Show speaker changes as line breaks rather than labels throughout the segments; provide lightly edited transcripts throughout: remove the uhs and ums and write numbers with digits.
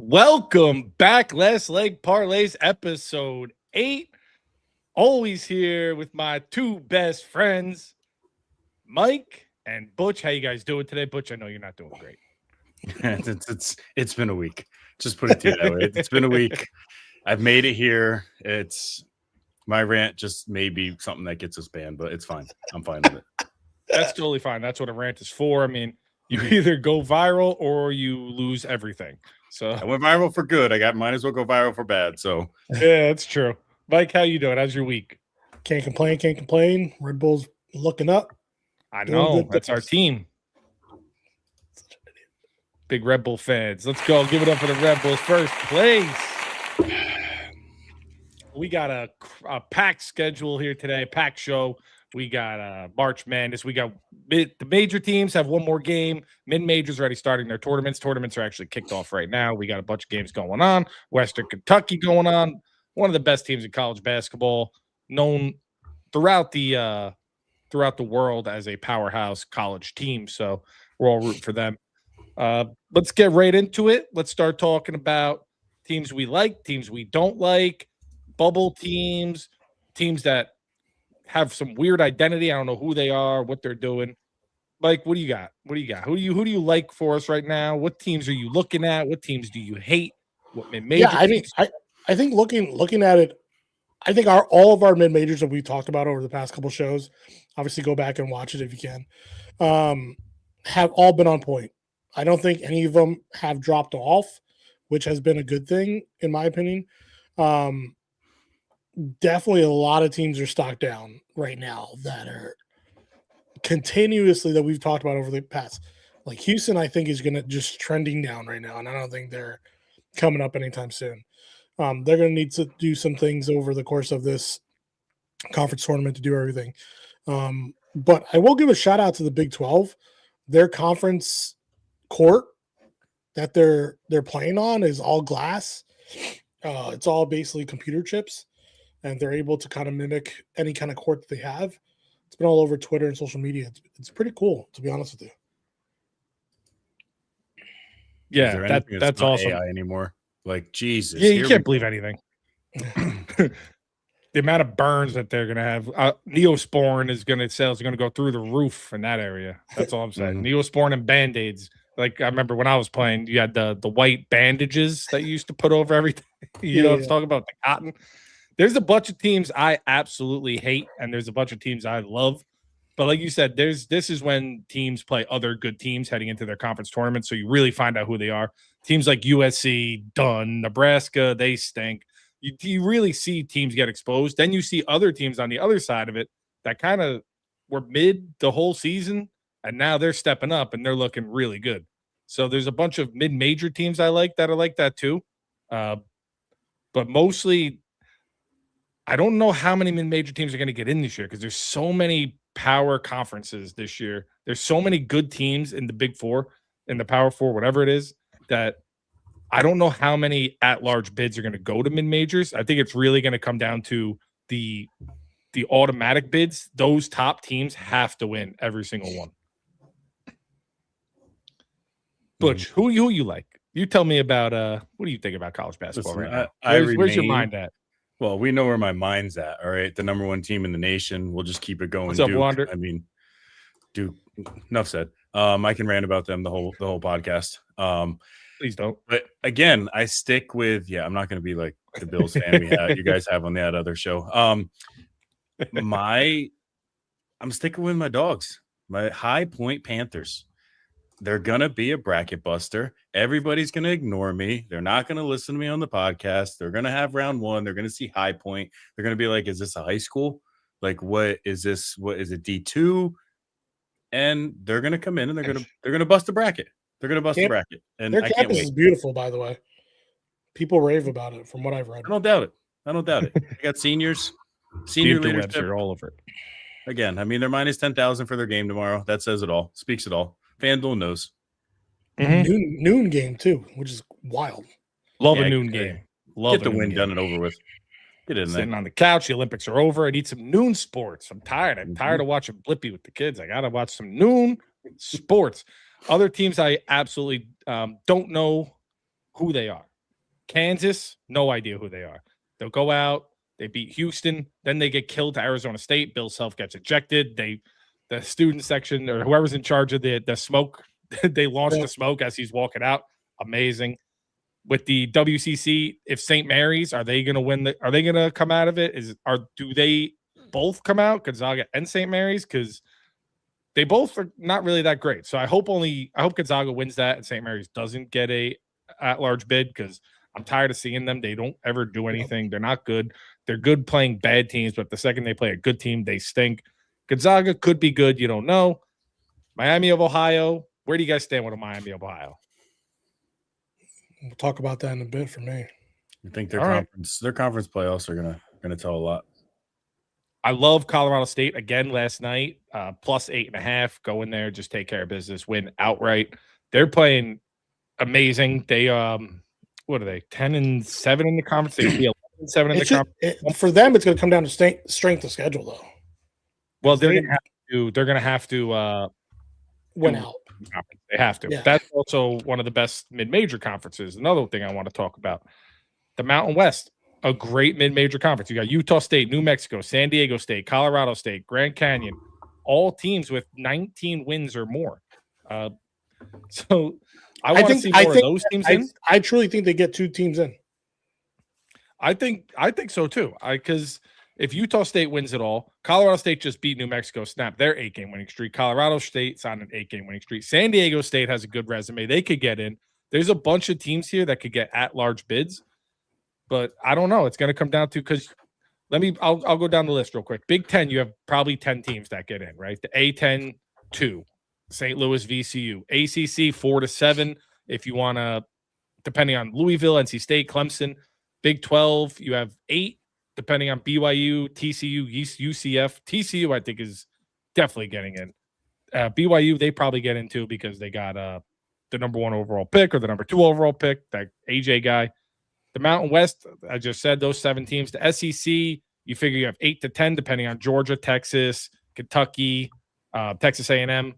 Welcome back, Last Leg Parlays, episode 8. Always here with my two best friends, Mike and Butch. How you guys doing today? Butch, I know you're not doing great.
It's been a week. Just put it to you that way. It's been a week. I've made it here. It's my rant just may be something that gets us banned, but it's fine. I'm fine with it.
That's totally fine. That's what a rant is for. I mean, you either go viral or you lose everything. So
I went viral for good. Might as well go viral for bad. So
yeah, that's true. Mike, how you doing? How's your week?
Can't complain. Red Bull's looking up.
I know. That's our team. Big Red Bull fans. Let's go. Give it up for the Red Bulls. First place. We got a packed schedule here today. Packed show. We got March Madness. We got the major teams have one more game. Mid-majors already starting their tournaments. Tournaments are actually kicked off right now. We got a bunch of games going on. Western Kentucky going on. One of the best teams in college basketball, known throughout the world as a powerhouse college team. So we're all rooting for them. Let's get right into it. Let's start talking about teams we like, teams we don't like, bubble teams, teams that have some weird identity. I don't know who they are, what they're doing. Mike, what do you got? Who do you like for us right now? What teams are you looking at? What teams do you hate? What mid-major teams?
I think looking at it, I think all of our mid-majors that we've talked about over the past couple shows, obviously go back and watch it if you can, have all been on point. I don't think any of them have dropped off, which has been a good thing in my opinion. Definitely a lot of teams are stocked down right now that are continuously that we've talked about over the past. Like Houston, I think is going to just trending down right now, and I don't think they're coming up anytime soon. They're going to need to do some things over the course of this conference tournament to do everything. But I will give a shout out to the Big 12. Their conference court that they're playing on is all glass. It's all basically computer chips, and they're able to kind of mimic any kind of court that they have. It's been all over Twitter and social media. It's pretty cool, to be honest with you.
Yeah, that's awesome.
AI anymore. Like Jesus.
Yeah, you can't believe anything. The amount of burns that they're gonna have. Neosporin is gonna go through the roof in that area. That's all I'm saying. Neosporin and Band-Aids. Like I remember when I was playing, you had the white bandages that you used to put over everything. You know what I'm talking about? The cotton. There's a bunch of teams I absolutely hate, and there's a bunch of teams I love. But like you said, this is when teams play other good teams heading into their conference tournament, so you really find out who they are. Teams like USC, done. Nebraska, they stink. You really see teams get exposed. Then you see other teams on the other side of it that kind of were mid the whole season, and now they're stepping up, and they're looking really good. So there's a bunch of mid-major teams I like that are like that too. But mostly – I don't know how many mid-major teams are going to get in this year because there's so many power conferences this year. There's so many good teams in the Big Four, in the Power Four, whatever it is, that I don't know how many at-large bids are going to go to mid-majors. I think it's really going to come down to the automatic bids. Those top teams have to win every single one. Butch, who you like? You tell me about what do you think about college basketball right now? Where's your mind at?
Well, we know where my mind's at. All right, the number one team in the nation. We'll just keep it going.
What's up,
Duke.
Wander?
I mean, Duke. Enough said. I can rant about them the whole podcast.
Please don't.
But again, I stick with. Yeah, I'm not going to be like the Bills fan you guys have on that other show. I'm sticking with my dogs. My High Point Panthers. They're going to be a bracket buster. Everybody's going to ignore me. They're not going to listen to me on the podcast. They're going to have round one. They're going to see High Point. They're going to be like, is this a high school? Like, what is this? What is it, D2? And they're going to come in and they're going to bust the bracket. They're going to bust the bracket. And
their campus is beautiful, by the way. People rave about it from what I've read.
I don't doubt it. They got seniors. Senior leadership.
All over it.
Again, I mean, they're minus 10,000 for their game tomorrow. That says it all. Speaks it all. FanDuel knows.
Noon game too, which is wild.
Love a noon game.
Get the win done and over with. Get in there.
Sitting on the couch. The Olympics are over. I need some noon sports. I'm tired. I'm tired of watching Blippi with the kids. I gotta watch some noon sports. Other teams I absolutely don't know who they are. Kansas, no idea who they are. They'll go out, they beat Houston, then they get killed to Arizona State. Bill Self gets ejected. The student section or whoever's in charge of the smoke, they launched the smoke as he's walking out. Amazing. With the WCC, if St. Mary's, are they going to win? Are they going to come out of it? Do they both come out, Gonzaga and St. Mary's? Because they both are not really that great. So I hope Gonzaga wins that and St. Mary's doesn't get a at-large bid, because I'm tired of seeing them. They don't ever do anything. They're not good. They're good playing bad teams, but the second they play a good team, they stink. Gonzaga could be good. You don't know. Miami of Ohio. Where do you guys stand with a Miami of Ohio?
We'll talk about that in a bit for me.
I think their conference playoffs are gonna tell a lot.
I love Colorado State again last night. Plus 8.5. Go in there, just take care of business, win outright. They're playing amazing. They what are they? 10-7 in the conference. They be 11-7 in the conference.
For them, it's going to come down to strength of schedule, though.
Well, they're going to have to
win out.
They have to. Yeah. That's also one of the best mid-major conferences. Another thing I want to talk about, the Mountain West, a great mid-major conference. You got Utah State, New Mexico, San Diego State, Colorado State, Grand Canyon, all teams with 19 wins or more. So I want to see more of those teams in.
I truly think they get 2 teams in.
I think so too. Because if Utah State wins it all, Colorado State just beat New Mexico, snapped their 8-game winning streak. Colorado State's on an 8-game winning streak. San Diego State has a good resume. They could get in. There's a bunch of teams here that could get at-large bids, but I don't know. It's going to come down to, because I'll go down the list real quick. Big Ten, you have probably 10 teams that get in, right? The A10, 2. St. Louis, VCU. ACC, 4-7. If you want to, depending on Louisville, NC State, Clemson. Big 12, you have 8, depending on BYU, TCU, UCF. TCU, I think, is definitely getting in. BYU, they probably get in too, because they got the number 1 overall pick or the number 2 overall pick, that AJ guy. The Mountain West, I just said those 7 teams. The SEC, you figure you have 8 to 10, depending on Georgia, Texas, Kentucky, Texas A&M.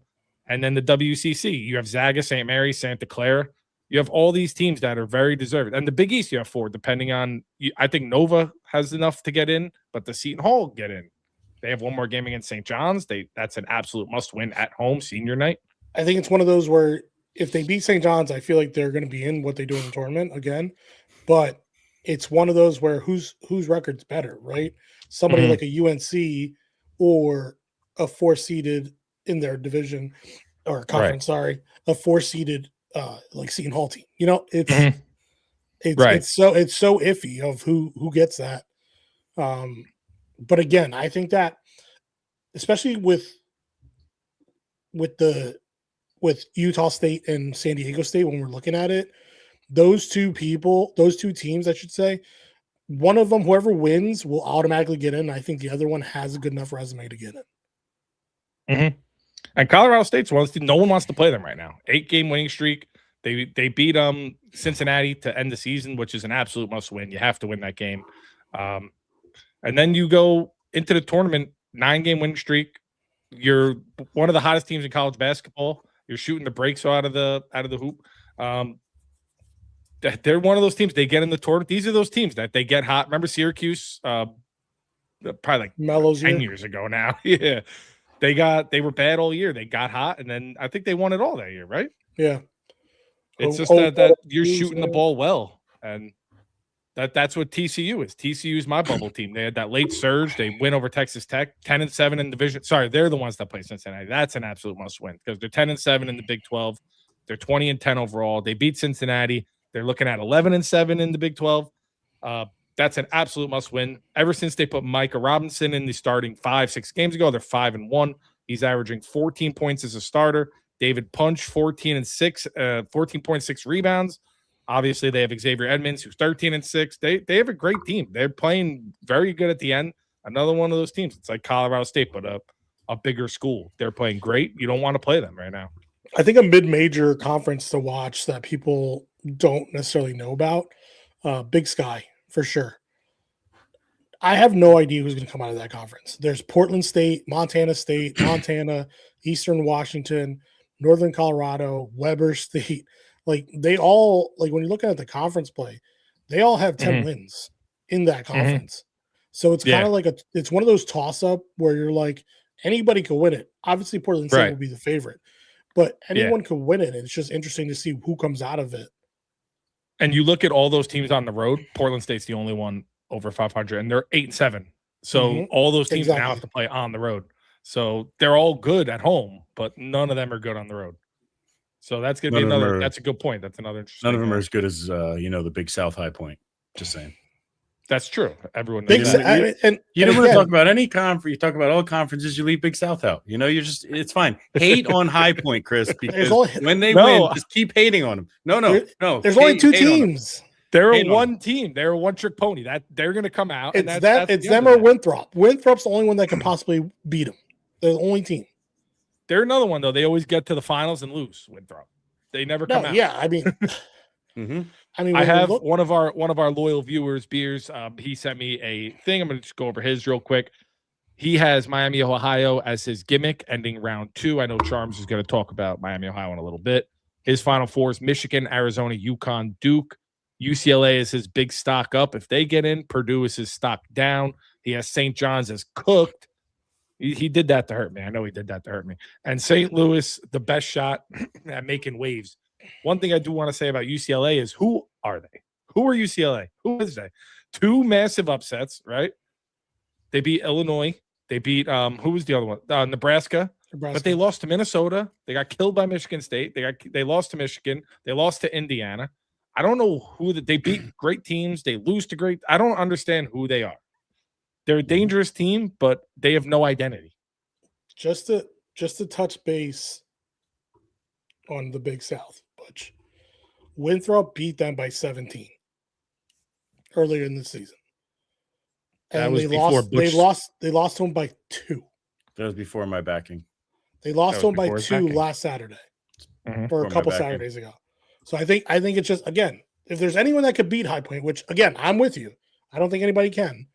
And then the WCC, you have Zaga, St. Mary's, Santa Clara. You have all these teams that are very deserved. And the Big East, you have 4, depending on – I think Nova has enough to get in, but the Seton Hall get in. They have 1 more game against St. John's. That's an absolute must-win at home, senior night.
I think it's one of those where if they beat St. John's, I feel like they're going to be in what they do in the tournament again. But it's one of those where whose record's better, right? Somebody like a UNC or a 4-seeded in their division or conference, a 4-seeded like Seton Hall team. You know, it's so iffy of who gets that. But again, I think that especially with Utah State and San Diego State, when we're looking at it, those 2 teams, I should say, one of them, whoever wins, will automatically get in. I think the other one has a good enough resume to get in.
And Colorado State's one. No one wants to play them right now. 8-game winning streak. They beat Cincinnati to end the season, which is an absolute must win. You have to win that game. And then you go into the tournament, 9-game winning streak. You're one of the hottest teams in college basketball. You're shooting the breaks out of the hoop. They're one of those teams. They get in the tournament. These are those teams that they get hot. Remember Syracuse? Probably like
Melo's
10 years ago now. Yeah. They were bad all year. They got hot, and then I think they won it all that year, right?
Yeah.
It's just that you're shooting the ball well, and that's what TCU is. TCU is my bubble team. They had that late surge. They win over Texas Tech, 10-7 in division. Sorry, they're the ones that play Cincinnati. That's an absolute must win, because they're 10-7 in the Big 12. They're 20-10 overall. They beat Cincinnati. They're looking at 11-7 in the Big 12. That's an absolute must win. Ever since they put Micah Robinson in the starting 5-6 games ago, they're 5-1. He's averaging 14 points as a starter. David Punch, 14.6 rebounds. Obviously, they have Xavier Edmonds, who's 13-6. They have a great team. They're playing very good at the end. Another one of those teams. It's like Colorado State, but a bigger school. They're playing great. You don't want to play them right now.
I think a mid-major conference to watch that people don't necessarily know about, Big Sky, for sure. I have no idea who's going to come out of that conference. There's Portland State, Montana, Eastern Washington, Northern Colorado, Weber State. Like, they all, like, when you're looking at the conference play, They all have 10 wins in that conference. So it's kind of like it's one of those toss-up where you're like, anybody could win it. Obviously, Portland State will be the favorite, but anyone could win it. It's just interesting to see who comes out of it.
And you look at all those teams on the road, Portland State's the only one over 500, and they're 8-7. So all those teams now have to play on the road. So they're all good at home, but none of them are good on the road. So that's going to be another. That's a good point. That's another interesting.
None of them are as good as the Big South High Point. Just saying.
That's true. Everyone knows
that. And you don't want to talk about any conference. You talk about all conferences. You leave Big South out. You're just. It's fine. Hate on High Point, Chris, because when they win, just keep hating on them. No.
There's only two teams.
They're a one team. They're a one-trick pony. That they're going to come out.
It's them or Winthrop. Winthrop's the only one that can possibly beat them. They're the only team.
They're another one though. They always get to the finals and lose. Winthrop. They never come out.
Yeah, I mean,
I have one of our loyal viewers, Beers. He sent me a thing. I'm going to just go over his real quick. He has Miami, Ohio as his gimmick, ending round 2. I know Charms is going to talk about Miami, Ohio in a little bit. His final 4 is Michigan, Arizona, UConn, Duke. UCLA is his big stock up. If they get in, Purdue is his stock down. He has St. John's as cooked. He did that to hurt me. I know he did that to hurt me. And St. Louis, the best shot at making waves. One thing I do want to say about UCLA is who are they? Who are UCLA? Who is they? 2 massive upsets, right? They beat Illinois. They beat who was the other one? Nebraska. But they lost to Minnesota. They got killed by Michigan State. They lost to Michigan. They lost to Indiana. I don't know who they beat great teams. They lose to great. I don't understand who they are. They're a dangerous team, but they have no identity.
Just to touch base on the Big South, Butch. Winthrop beat them by 17 earlier in the season. And they lost to them by 2.
That was before my backing.
They lost to them by 2 last Saturday. Or a couple Saturdays ago. So I think it's just, again, if there's anyone that could beat High Point, which again, I'm with you. I don't think anybody can.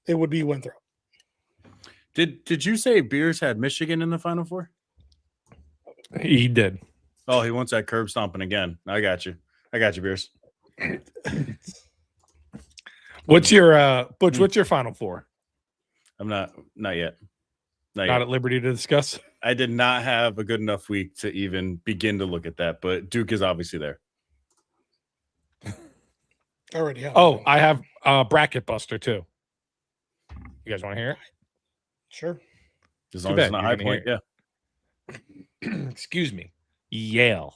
It would be Winthrop.
Did you say Beers had Michigan in the Final 4?
He did.
Oh, he wants that curb stomping again. I got you, Beers.
What's your Butch? What's your Final 4?
I'm not yet.
Not at liberty to discuss.
I did not have a good enough week to even begin to look at that, but Duke is obviously there.
Already have.
Oh, I have Bracket Buster too. You guys want to hear it?
Sure.
As long as it's not High Point, yeah.
Excuse me. Yale.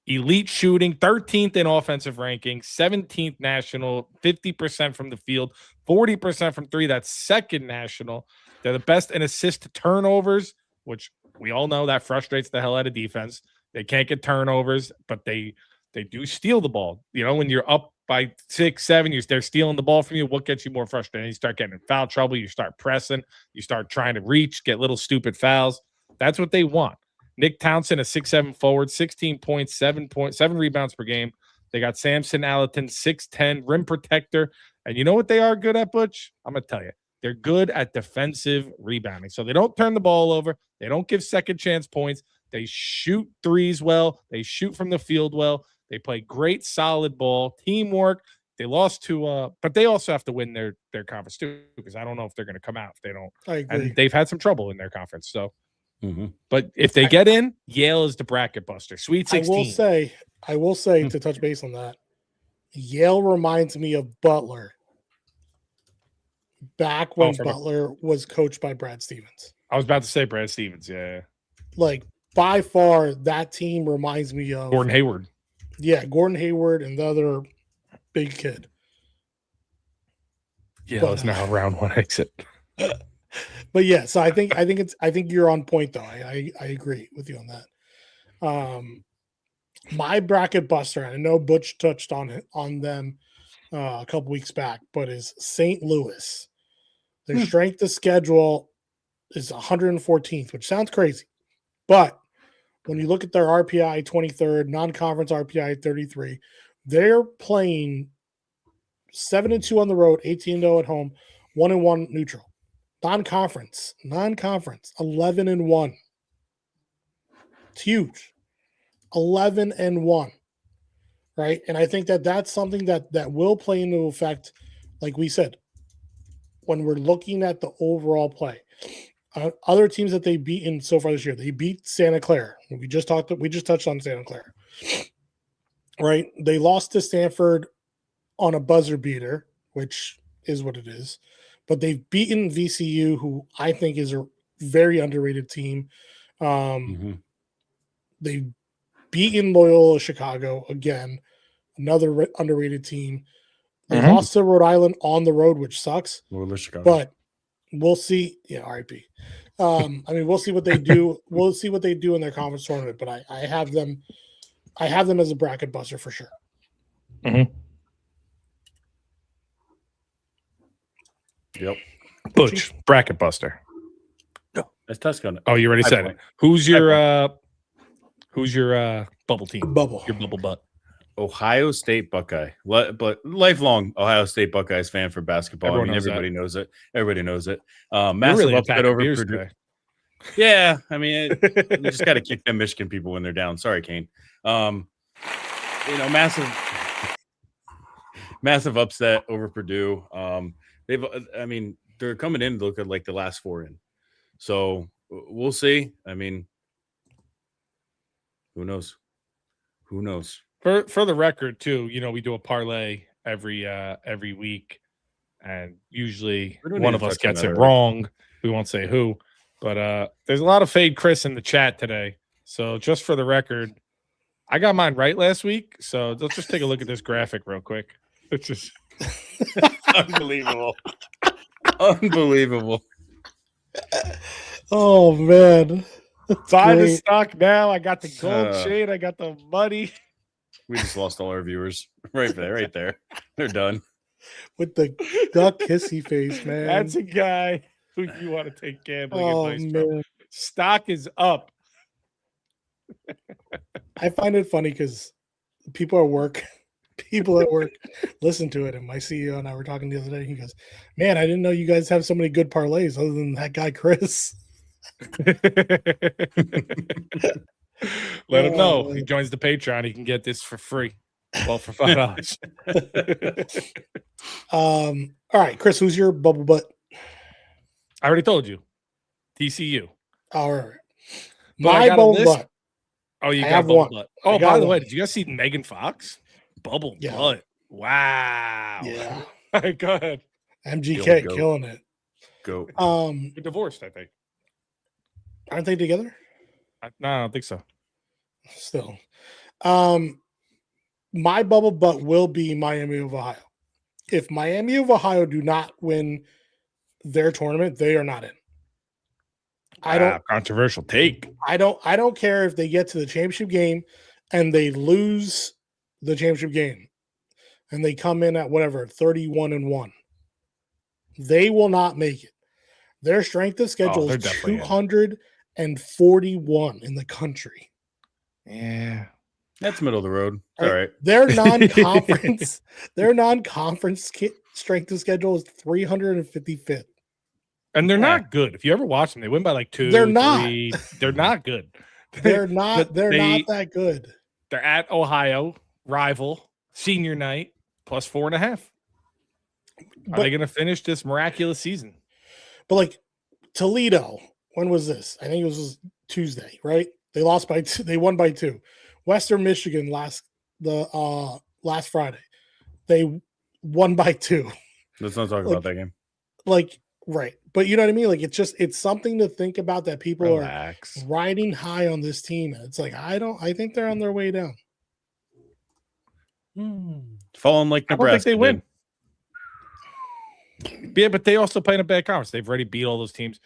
Elite shooting, 13th in offensive ranking, 17th national, 50% from the field, 40% from 3. That's second national. They're the best in assist to turnovers, which we all know that frustrates the hell out of defense. They can't get turnovers, but they do steal the ball. When you're up by 6, 7, they're stealing the ball from you. What gets you more frustrated? You start getting in foul trouble. You start pressing. You start trying to reach, get little stupid fouls. That's what they want. Nick Townsend, a 6'7" forward, 16 points, 7 rebounds per game. They got Samson Allerton, 6'10", rim protector. And you know what they are good at, Butch? I'm going to tell you. They're good at defensive rebounding. So they don't turn the ball over. They don't give second chance points. They shoot threes well. They shoot from the field well. They play great, solid ball, teamwork. They lost to, but they also have to win their conference too, because I don't know if they're going to come out if they don't.
I agree.
And they've had some trouble in their conference. So, but if they get in, Yale is the bracket buster. Sweet 16.
I will say to touch base on that, Yale reminds me of Butler. Back when Butler was coached by Brad Stevens.
I was about to say Brad Stevens, yeah.
Like, by far, that team reminds me of
Gordon Hayward.
Yeah, Gordon Hayward and the other big kid.
Yeah, it's now round 1 exit.
But yeah, so I think you're on point though. I agree with you on that. My bracket buster, and I know Butch touched on them a couple weeks back, but is St. Louis. Their strength of schedule is 114th, which sounds crazy. But when you look at their RPI 23rd, non-conference RPI 33, they're playing 7-2 on the road, 18-0 at home, 1-1 neutral. Non-conference, 11-1. It's huge. 11-1. right? And I think that that's something that will play into effect, like we said, when we're looking at the overall play. Other teams that they've beaten so far this year, they beat Santa Clara. We just touched on Santa Clara, right? They lost to Stanford on a buzzer beater, which is what it is, but they've beaten VCU, who I think is a very underrated team. They've beaten Loyola Chicago, again, another underrated team. They lost to Rhode Island on the road, which sucks.
Loyola Chicago.
But we'll see. Yeah, RIP. I mean, we'll see what they do. We'll see what they do in their conference tournament. But I have them as a bracket buster for sure.
Yep.
Butch, bracket buster.
That's Tuscaloosa.
Oh, you already said it. Who's your bubble team?
Bubble.
Your bubble butt.
Ohio State Buckeye, but lifelong Ohio State Buckeyes fan for basketball. Everybody knows it. Everybody knows it. Massive
really
upset over Purdue.
Today.
Yeah, I mean, you just got to kick them Michigan people when they're down. Sorry, Kane. Massive upset over Purdue. They're coming in to look at like the last four in. So we'll see. I mean, who knows? Who knows?
For the record, too, we do a parlay every week, and usually one of us gets it wrong. We won't say who, but there's a lot of Fade Chris in the chat today. So just for the record, I got mine right last week. So let's just take a look at this graphic real quick. It's just
unbelievable. Unbelievable.
Oh, man.
Buy the stock now. I got the gold chain. I got the money.
We just lost all our viewers right there. They're done.
With the duck kissy face, man.
That's a guy who you want to take gambling advice from. Stock is up.
I find it funny because people at work listen to it. And my CEO and I were talking the other day. He goes, "Man, I didn't know you guys have so many good parlays other than that guy, Chris."
Let him know. He joins the Patreon. He can get this for free. Well, for $5.
All right, Chris, who's your bubble butt?
I already told you. TCU.
All right. My bubble butt.
Oh, you got bubble butt. Oh, by the way, did you guys see Megan Fox? Bubble butt. Wow.
Yeah.
Go ahead.
MGK killing it.
Go.
They're divorced, I think.
Aren't they together?
No, I don't think so.
Still. My bubble butt will be Miami of Ohio. If Miami of Ohio do not win their tournament, they are not in.
Controversial take.
I don't care if they get to the championship game and they lose the championship game and they come in at 31-1. They will not make it. Their strength of schedule is 241 in the country.
Yeah.
That's middle of the road. All right.
Their non-conference strength of schedule is 355th.
And they're not good. If you ever watch them, they win by like 2.
They're not.
3. They're not good.
They're not. They're not that good.
They're at Ohio rival senior night plus 4.5. Are they going to finish this miraculous season?
But like Toledo, when was this? I think it was Tuesday, right? They lost by 2. They won by 2. Western Michigan last Friday, they won by 2.
Let's not talk about that game.
Right. But you know what I mean? Like, it's something to think about that people are riding high on this team. And it's like, I think they're on their way down.
Falling like Nebraska.
I don't think they win. Yeah, but they also play in a bad conference. They've already beat all those teams.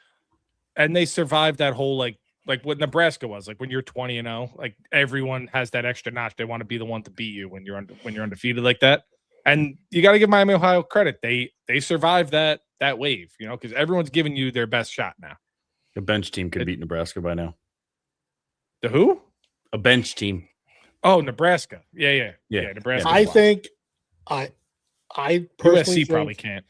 And they survived that whole, like what Nebraska was. Like, when you're 20-0, like, everyone has that extra notch. They want to be the one to beat you when you're undefeated like that. And you got to give Miami Ohio credit. They survived that wave, because everyone's giving you their best shot now.
A bench team could beat Nebraska by now.
The who?
A bench team.
Oh, Nebraska. Yeah. Nebraska.
I think I personally
USC probably can't.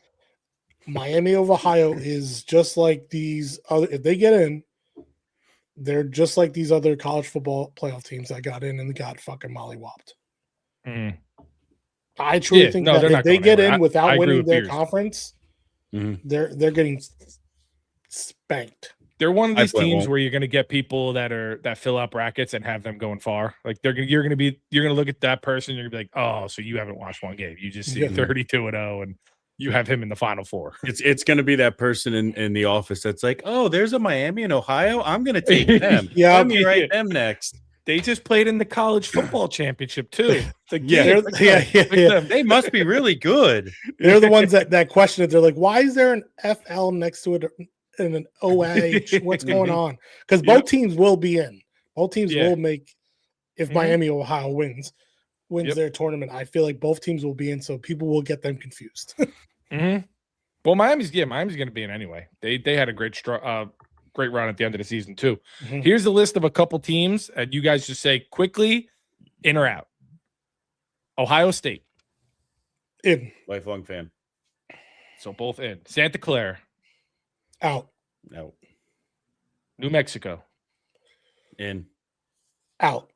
Miami of Ohio is just like these other. If they get in, they're just like these other college football playoff teams that got in and got fucking mollywopped.
Mm.
I truly think that if they get in without winning their conference, they're getting spanked.
They're one of these teams where you're going to get people that fill out brackets and have them going far. Like you're going to look at that person, you're going to be like, oh, so you haven't watched one game. You just see 32-0 and you have him in the Final Four.
It's going to be that person in the office that's like, oh, there's a Miami and Ohio. I'm going to take them. Let me write them next.
They just played in the college football championship too.
Like,
they must be really good.
They're the ones that question it. They're like, why is there an FL next to it and an OH? What's going on? Because both teams will be in. Both teams will make, if Miami or Ohio wins their tournament, I feel like both teams will be in, so people will get them confused.
Well, Miami's going to be in anyway. They had a great run at the end of the season too. Here's a list of a couple teams, and you guys just say quickly, in or out. Ohio State.
In.
Lifelong fan.
So both in. Santa Clara.
Out.
No.
New Mexico.
In.
Out.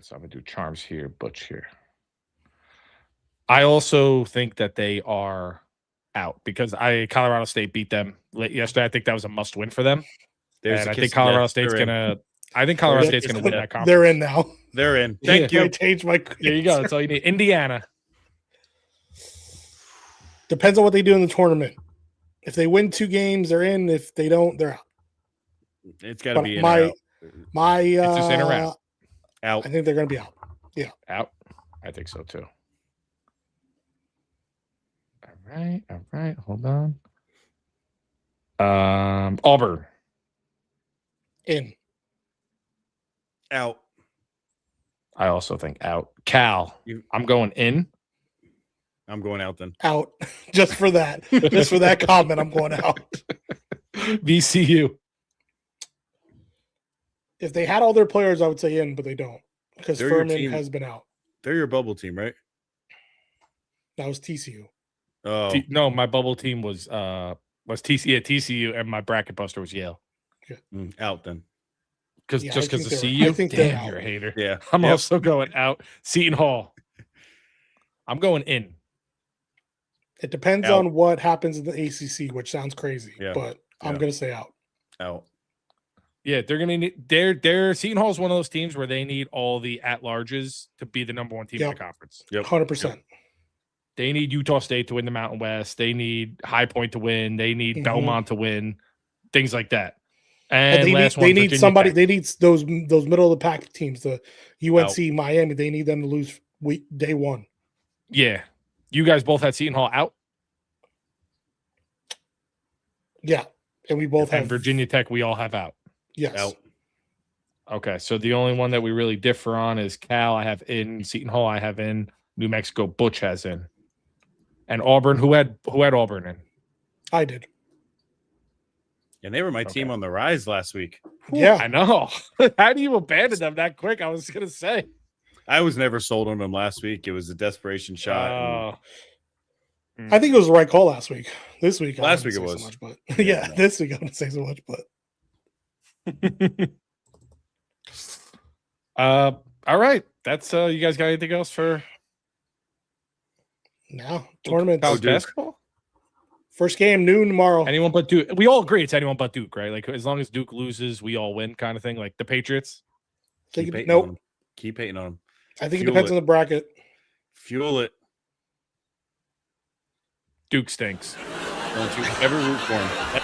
So I'm going to do Charms here, Butch here. I also think that they are out because Colorado State beat them yesterday. I think that was a must win for them. I think Colorado State's going to win that conference.
They're in now.
They're in. Thank you.
I changed my
There you go. That's all you need. Indiana.
Depends on what they do in the tournament. If they win 2 games, they're in. If they don't, they're out.
It's got to be in
it's
just in or out.
Out.
I think they're going to be out. Yeah.
Out. I think so too. All right. Hold on. Auburn.
In.
Out.
I also think out. Cal. I'm going in.
I'm going out then.
Out. Just for that. Just for that comment, I'm going out.
VCU.
If they had all their players, I would say in, but they don't. Because Furman has been out.
They're your bubble team, right?
That was TCU.
Oh.
No, my bubble team was TCU, and my bracket buster was Yale.
Out then.
Because of CU?
I think
damn, you're a hater.
Yeah.
I'm also going out. Seton Hall. I'm going in.
It depends on what happens in the ACC, which sounds crazy, but I'm going to say out.
Out.
Yeah, they're going to need their Seton Hall is one of those teams where they need all the at-larges to be the number one team in the conference.
100%.
Yep. They need Utah State to win the Mountain West. They need High Point to win. They need Belmont to win. Things like that. And
they need somebody. Tech. They need those middle of the pack teams. The UNC, Miami. They need them to lose day one.
Yeah, you guys both had Seton Hall out.
Yeah, and we both have
Virginia Tech. We all have out.
Yes.
Out.
Okay, so the only one that we really differ on is Cal. I have in. Seton Hall. I have in. New Mexico. Butch has in. And Auburn. Who had Auburn in?
I did.
And they were my team on the rise last week.
Yeah,
I know. How do you abandon them that quick? I was gonna say.
I was never sold on them last week. It was a desperation shot.
I think it was the right call last week. This week,
last week it was.
So much, but this week I wouldn't say so much. But
all right. That's you guys got anything else for
now? Tournament
basketball.
First game noon tomorrow.
Anyone but Duke. We all agree it's anyone but Duke, right? Like as long as Duke loses, we all win, kind of thing. Like the Patriots.
Nope.
Keep hating on them.
I think it depends on the bracket.
Fuel it.
Duke stinks.
Don't you ever root for him.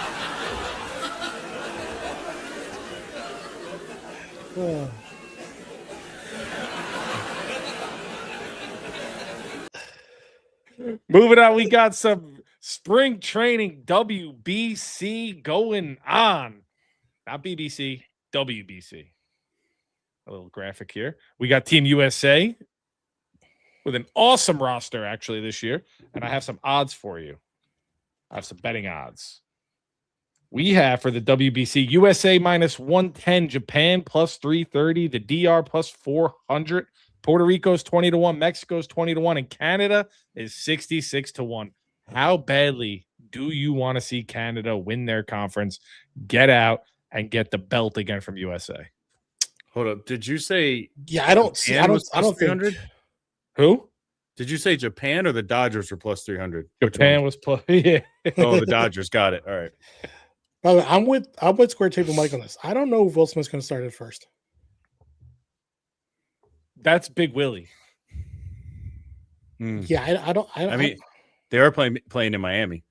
Moving on, we got some spring training WBC going on. Not BBC, WBC. A little graphic here. We got Team USA with an awesome roster actually this year, and I have some odds for you. I have some betting odds. We have for the WBC USA minus 110, Japan plus 330, the DR plus 400, Puerto Rico's 20-1, Mexico's 20-1, and Canada is 66-1. How badly do you want to see Canada win their conference, get out, and get the belt again from USA?
Hold up. Did you say
Yeah, I don't see. I
Japan
don't.
was
I don't
plus
think.
300?
Who?
Did you say Japan or the Dodgers were plus 300?
Japan was plus. Yeah.
Oh, the Dodgers. Got it. All right.
By the way, I'm with Square Table Mike on this. I don't know if Will Smith's going to start at first.
That's Big Willie.
Yeah, I don't.
I mean, they are playing in Miami.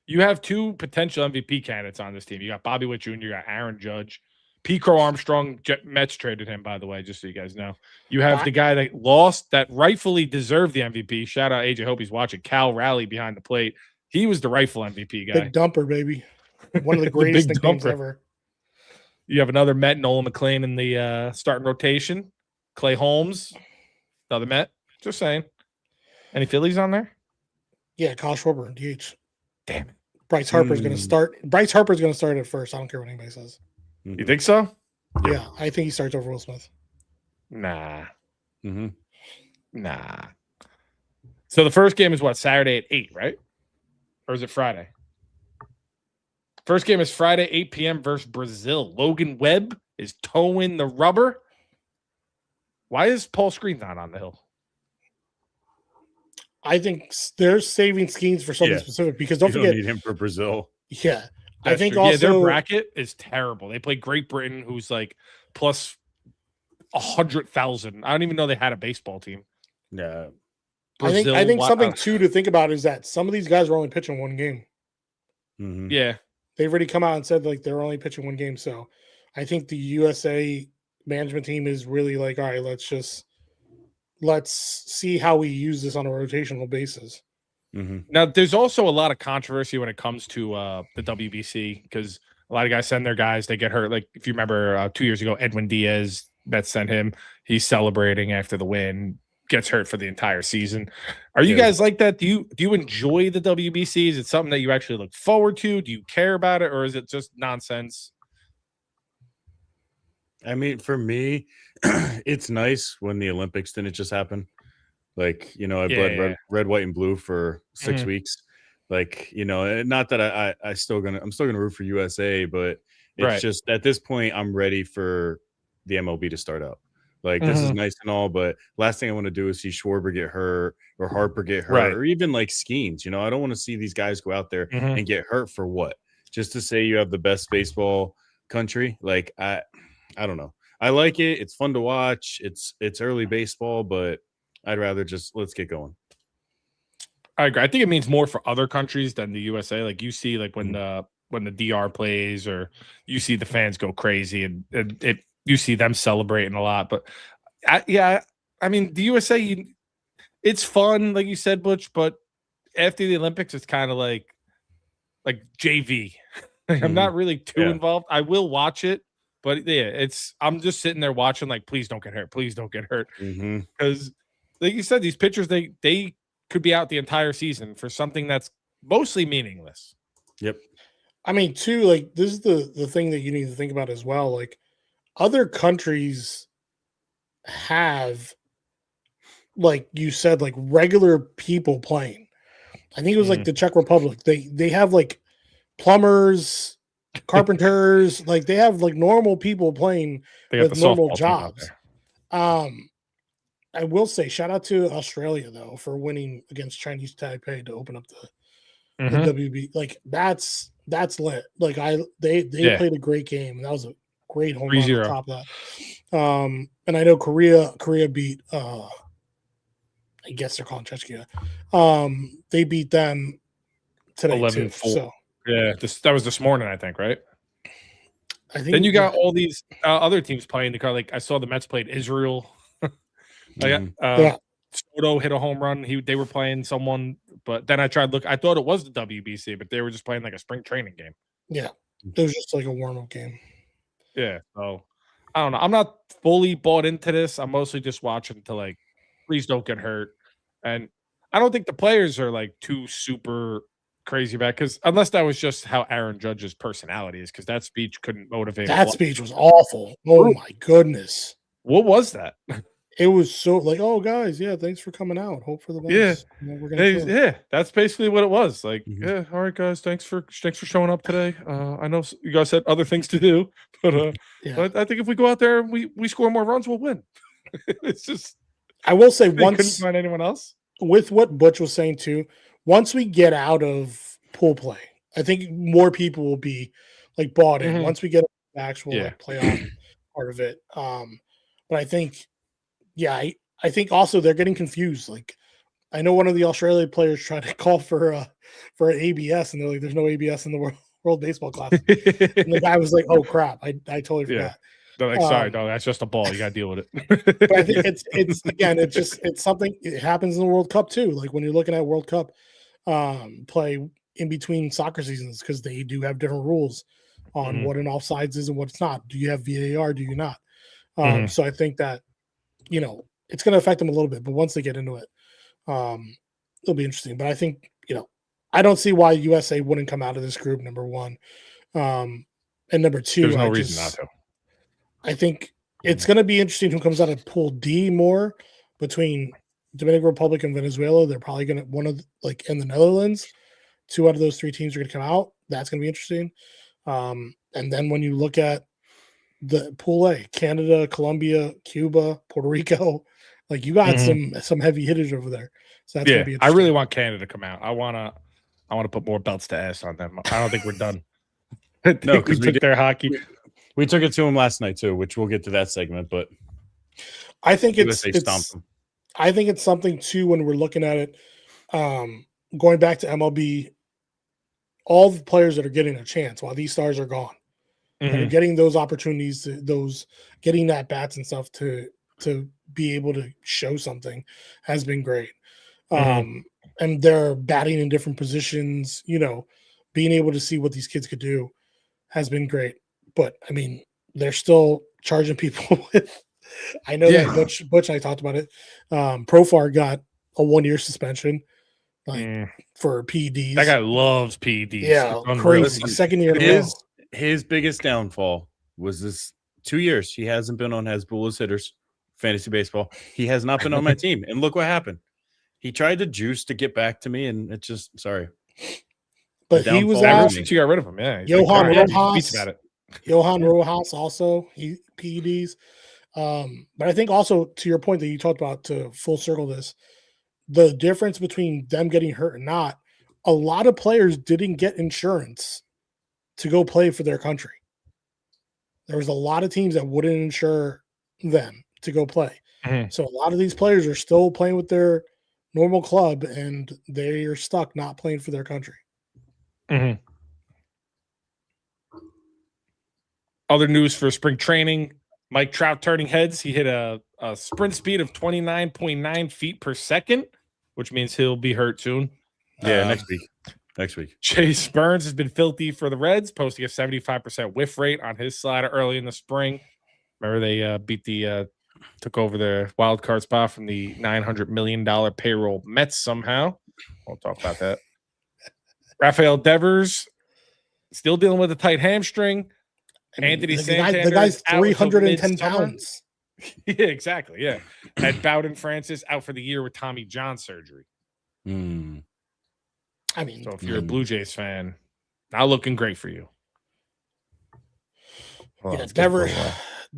You have two potential MVP candidates on this team. You got Bobby Witt Jr., you got Aaron Judge. P. Crow Armstrong, Mets traded him, by the way, just so you guys know. You have the guy that lost, that rightfully deserved the MVP. Shout out AJ, hope he's watching. Cal Raleigh behind the plate. He was the rightful MVP guy.
Big dumper, baby. One of the greatest nicknames ever.
You have another Met, Nolan McLean, in the starting rotation. Clay Holmes, another Met. Just saying. Any Phillies on there?
Yeah, Kyle Schwarber, DH.
Damn it.
Bryce Harper's going to start. Bryce Harper's going to start at first. I don't care what anybody says.
You think so?
Yeah, I think he starts over Will Smith.
Nah. Nah. So the first game is what? Saturday at 8, right? Or is it Friday? First game is Friday, 8 p.m. versus Brazil. Logan Webb is towing the rubber. Why is Paul Screen not on the hill?
I think they're saving schemes for something specific because don't forget,
need him for Brazil.
Yeah.
That's
I think
true.
also
their bracket is terrible. They play Great Britain, who's like plus 100,000. I don't even know they had a baseball team.
Yeah.
Brazil,
I think something too to think about is that some of these guys are only pitching one game.
Yeah.
They've already come out and said like they're only pitching one game. So I think the USA management team is really like, all right, let's see how we use this on a rotational basis.
Now, there's also a lot of controversy when it comes to the WBC because a lot of guys send their guys, they get hurt. Like if you remember 2 years ago, Edwin Diaz, that sent him. He's celebrating after the win, gets hurt for the entire season. Are you guys like that? Do you enjoy the WBC? Is it something that you actually look forward to? Do you care about it, or is it just nonsense?
I mean, for me, it's nice when the Olympics didn't just happen. Like, I bled red, white, and blue for 6 weeks. Like, not that I'm still gonna root for USA, but it's just at this point I'm ready for the MLB to start out. Like, this is nice and all, but last thing I want to do is see Schwarber get hurt or Harper get hurt or even like Skeens. I don't want to see these guys go out there and get hurt for what? Just to say you have the best baseball country. Like, I don't know. I like it. It's fun to watch. It's early baseball, but I'd rather just let's get going.
I agree. I think it means more for other countries than the USA. Like you see, like when the DR plays, or you see the fans go crazy, and you see them celebrating a lot. But I mean, the USA, it's fun, like you said, Butch. But after the Olympics, it's kind of like JV. I'm not really too involved. I will watch it. But I'm just sitting there watching, like, please don't get hurt. Please don't get hurt. Because, like you said, these pitchers, they could be out the entire season for something that's mostly meaningless.
Yep.
I mean, too, like, this is the thing that you need to think about as well. Like, other countries have, like you said, like regular people playing. I think it was like the Czech Republic. They have like plumbers, carpenters, like they have like normal people playing with normal jobs. I will say shout out to Australia though for winning against Chinese Taipei to open up the WB. Like that's lit. Like they played a great game, and that was a great home run on top of that. And I know Korea beat I guess they're calling Czechia. They beat them today 11-4. So
yeah, that was this morning, I think, right?
I think.
Then you got all these other teams playing the car. Like I saw the Mets played Israel. Soto hit a home run. They were playing someone, but then I tried look. I thought it was the WBC, but they were just playing like a spring training game.
Yeah, it was just like a warm-up game.
Yeah, so I don't know. I'm not fully bought into this. I'm mostly just watching to like, please don't get hurt. And I don't think the players are like too super crazy about, because unless that was just how Aaron Judge's personality is, because that speech couldn't motivate.
That speech was awful. Oh my goodness.
What was that?
it was so like, oh guys, yeah, thanks for coming out. Hope for the best.
Yeah.
We're gonna kill it.
Yeah, that's basically what it was. Like,
Mhm.
yeah, all right, guys, thanks for showing up today. I know you guys had other things to do, but
Yeah.
but I think if we go out there and we score more runs, we'll win. It's just
I will say
they couldn't
once
find anyone else.
with what Butch was saying too, once we get out of pool play, I think more people will be like bought in.
Mhm.
Once we get the actual
Yeah.
like playoff part of it. But I think, yeah, I think also they're getting confused. Like I know one of the Australia players tried to call for an ABS, and they're like, "There's no ABS in the World Baseball Classic." And the guy was like, "Oh crap, I totally
Yeah.
forgot."
They're like, sorry, no, that's just a ball. You got to deal with
But
it.
I think it's again, it's something. It happens in the World Cup too. Like when you're looking at World Cup play in between soccer seasons, because they do have different rules on
Mhm.
what an offsides is and what it's not. Do you have VAR? Do you not?
Mhm.
So I think that it's going to affect them a little bit, but once they get into it, it'll be interesting. But I think I don't see why USA wouldn't come out of this group. Number one, and number two,
There's no reason not to.
I think it's going to be interesting who comes out of Pool D more between Dominican Republic and Venezuela. They're probably going to in the Netherlands. 2 out of those 3 teams are going to come out. That's going to be interesting. And then when you look at the Pool A, Canada, Colombia, Cuba, Puerto Rico, like you got some heavy hitters over there. So that's going to be
I
interesting.
really want Canada to come out. I want to put more belts to ass on them. I don't think we're done. I think
No,
we
'cause we
took
did-
their hockey.
We took it to them last night too, which we'll get to that segment. But
I think
USA stomped them.
I think it's something too when we're looking at it. Going back to MLB, all the players that are getting a chance while these stars are gone, that are getting those opportunities, getting that bats and stuff to be able to show something has been great. And they're batting in different positions, being able to see what these kids could do has been great. But I mean, they're still charging people with. I know that Butch and I talked about it. Profar got a 1-year suspension, for PEDs.
That guy loves PEDs.
Yeah,
It's unreal.
crazy.
Listen,
2nd year in a row.
His biggest downfall was this 2 years. He hasn't been on Hasbullah's hitters, fantasy baseball. He has not been on my team. And look what happened. He tried to juice to get back to me, and it just sorry.
But he was
Ever
out.
since you got rid of him, yeah.
Johan
He
Rojas.
speaks about it.
Johan Rojas also PEDs. But I think also to your point that you talked about, to full circle this, the difference between them getting hurt and not, a lot of players didn't get insurance to go play for their country. There was a lot of teams that wouldn't insure them to go play. So a lot of these players are still playing with their normal club, and they are stuck not playing for their country.
Other news for spring training: Mike Trout turning heads. He hit a sprint speed of 29.9 feet per second, which means he'll be hurt soon.
Yeah, next week. Next week.
Chase Burns has been filthy for the Reds, posting a 75% whiff rate on his slider early in the spring. Remember they took over the wild card spot from the $900 million payroll Mets somehow. We'll talk about that. Rafael Devers still dealing with a tight hamstring.
I mean,
Anthony
the
Santander,
guy's
out until
310
midsummer.
pounds.
Yeah, exactly. Yeah. And Bowden Francis out for the year with Tommy John surgery.
I mean,
So if you're a Blue Jays fan, not looking great for you.
yeah,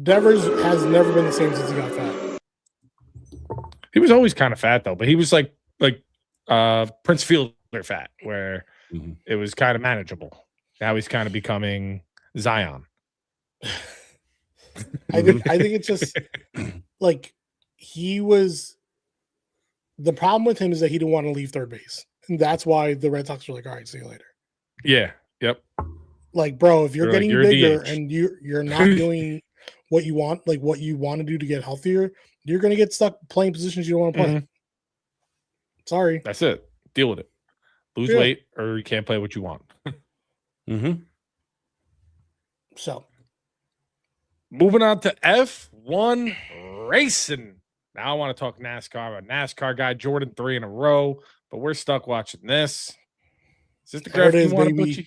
Devers has never been the same since he got fat.
He was always kind of fat though, but he was like Prince Fielder fat, where it was kind of manageable. Now he's kind of becoming Zion.
I think it's just like he was. The problem with him is that he didn't want to leave third base, and that's why the Red Sox were like, "All right, see you later."
Yeah. Yep.
Like, bro, if you're getting bigger
DH.
and you're not doing what you want, like what you want to do to get healthier, you're gonna get stuck playing positions you don't want to play. Sorry,
That's it. Deal with it. Lose weight, or you can't play what you want.
So,
moving on to F1 racing. Now I want to talk NASCAR. A NASCAR guy, Jordan 3 in a row, but we're stuck watching this. Is this the graphic you want to put you?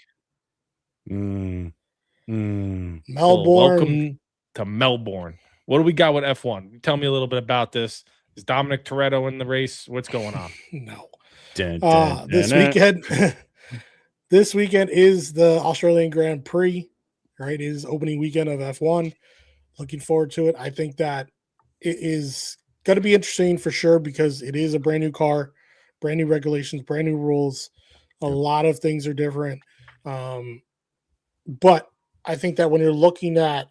Melbourne.
Well, welcome to Melbourne. What do we got with F1? Tell me a little bit about this. Is Dominic Toretto in the race? What's going on?
No.
This
Weekend, this weekend is the Australian Grand Prix, right? It is opening weekend of F1. Looking forward to it. I think that it is going to be interesting for sure because it is a brand new car, brand new regulations, brand new rules. A lot of things are different. But I think that when you're looking at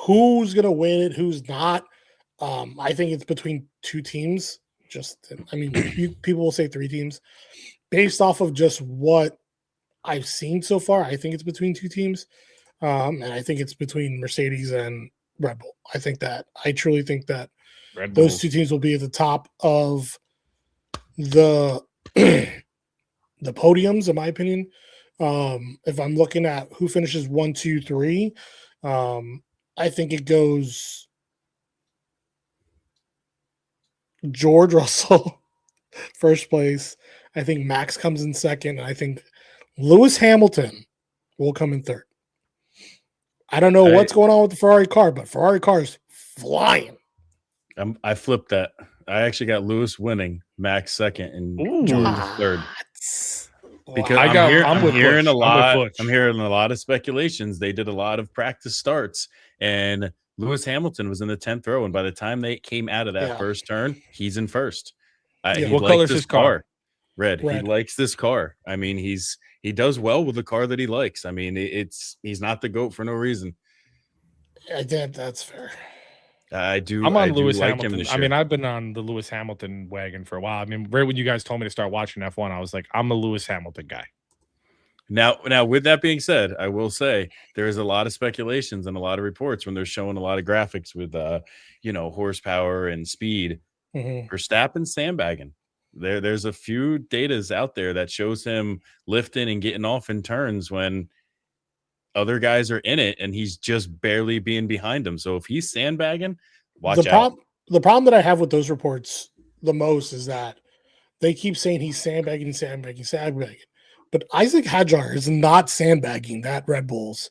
who's going to win it, who's not, I think it's between two teams. People will say three teams. Based off of just what I've seen so far, I think it's between two teams. And I think it's between Mercedes and Red Bull. I truly think that those two teams will be at the top of the the podiums, in my opinion. If I'm looking at who finishes 1, 2, 3, I think it goes George Russell, first place. I think Max comes in second. And I think Lewis Hamilton will come in third. I don't know what's going on with the Ferrari car, but Ferrari car is flying.
I flipped that. I actually got Lewis winning, Max second, and George third. Because I'm hearing a lot of speculations. They did a lot of practice starts, and Lewis Hamilton was in the 10th row, and by the time they came out of that first turn, he's in first.
What color is his car?
Red. He likes this car. I mean, he does well with the car that he likes. I mean, he's not the GOAT for no reason.
That's fair.
I'm on Lewis Hamilton. I mean, I've been on the Lewis Hamilton wagon for a while. I mean, right when you guys told me to start watching F1, I was like, I'm a Lewis Hamilton guy.
Now, with that being said, I will say there is a lot of speculations and a lot of reports when they're showing a lot of graphics with, horsepower and speed. Verstappen sandbagging. There's a few datas out there that shows him lifting and getting off in turns when other guys are in it, and he's just barely being behind them. So if he's sandbagging, watch out.
The problem that I have with those reports the most is that they keep saying he's sandbagging. But Isaac Hadjar is not sandbagging that Red Bull's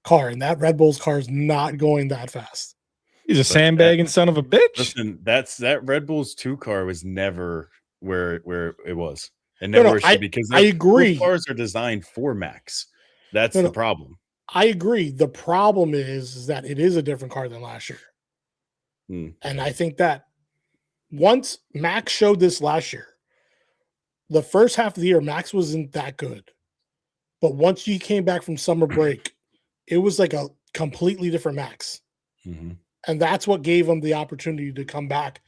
car, and that Red Bull's car is not going that fast.
He's a sandbagging son of a bitch.
Listen, that Red Bull's 2 car was never where it was. And never should, because
I agree.
Cars are designed for Max. That's the problem.
I agree. The problem is that it is a different car than last year. And I think that once Max showed this last year, the first half of the year, Max wasn't that good. But once you came back from summer break, it was like a completely different Max. And that's what gave him the opportunity to come back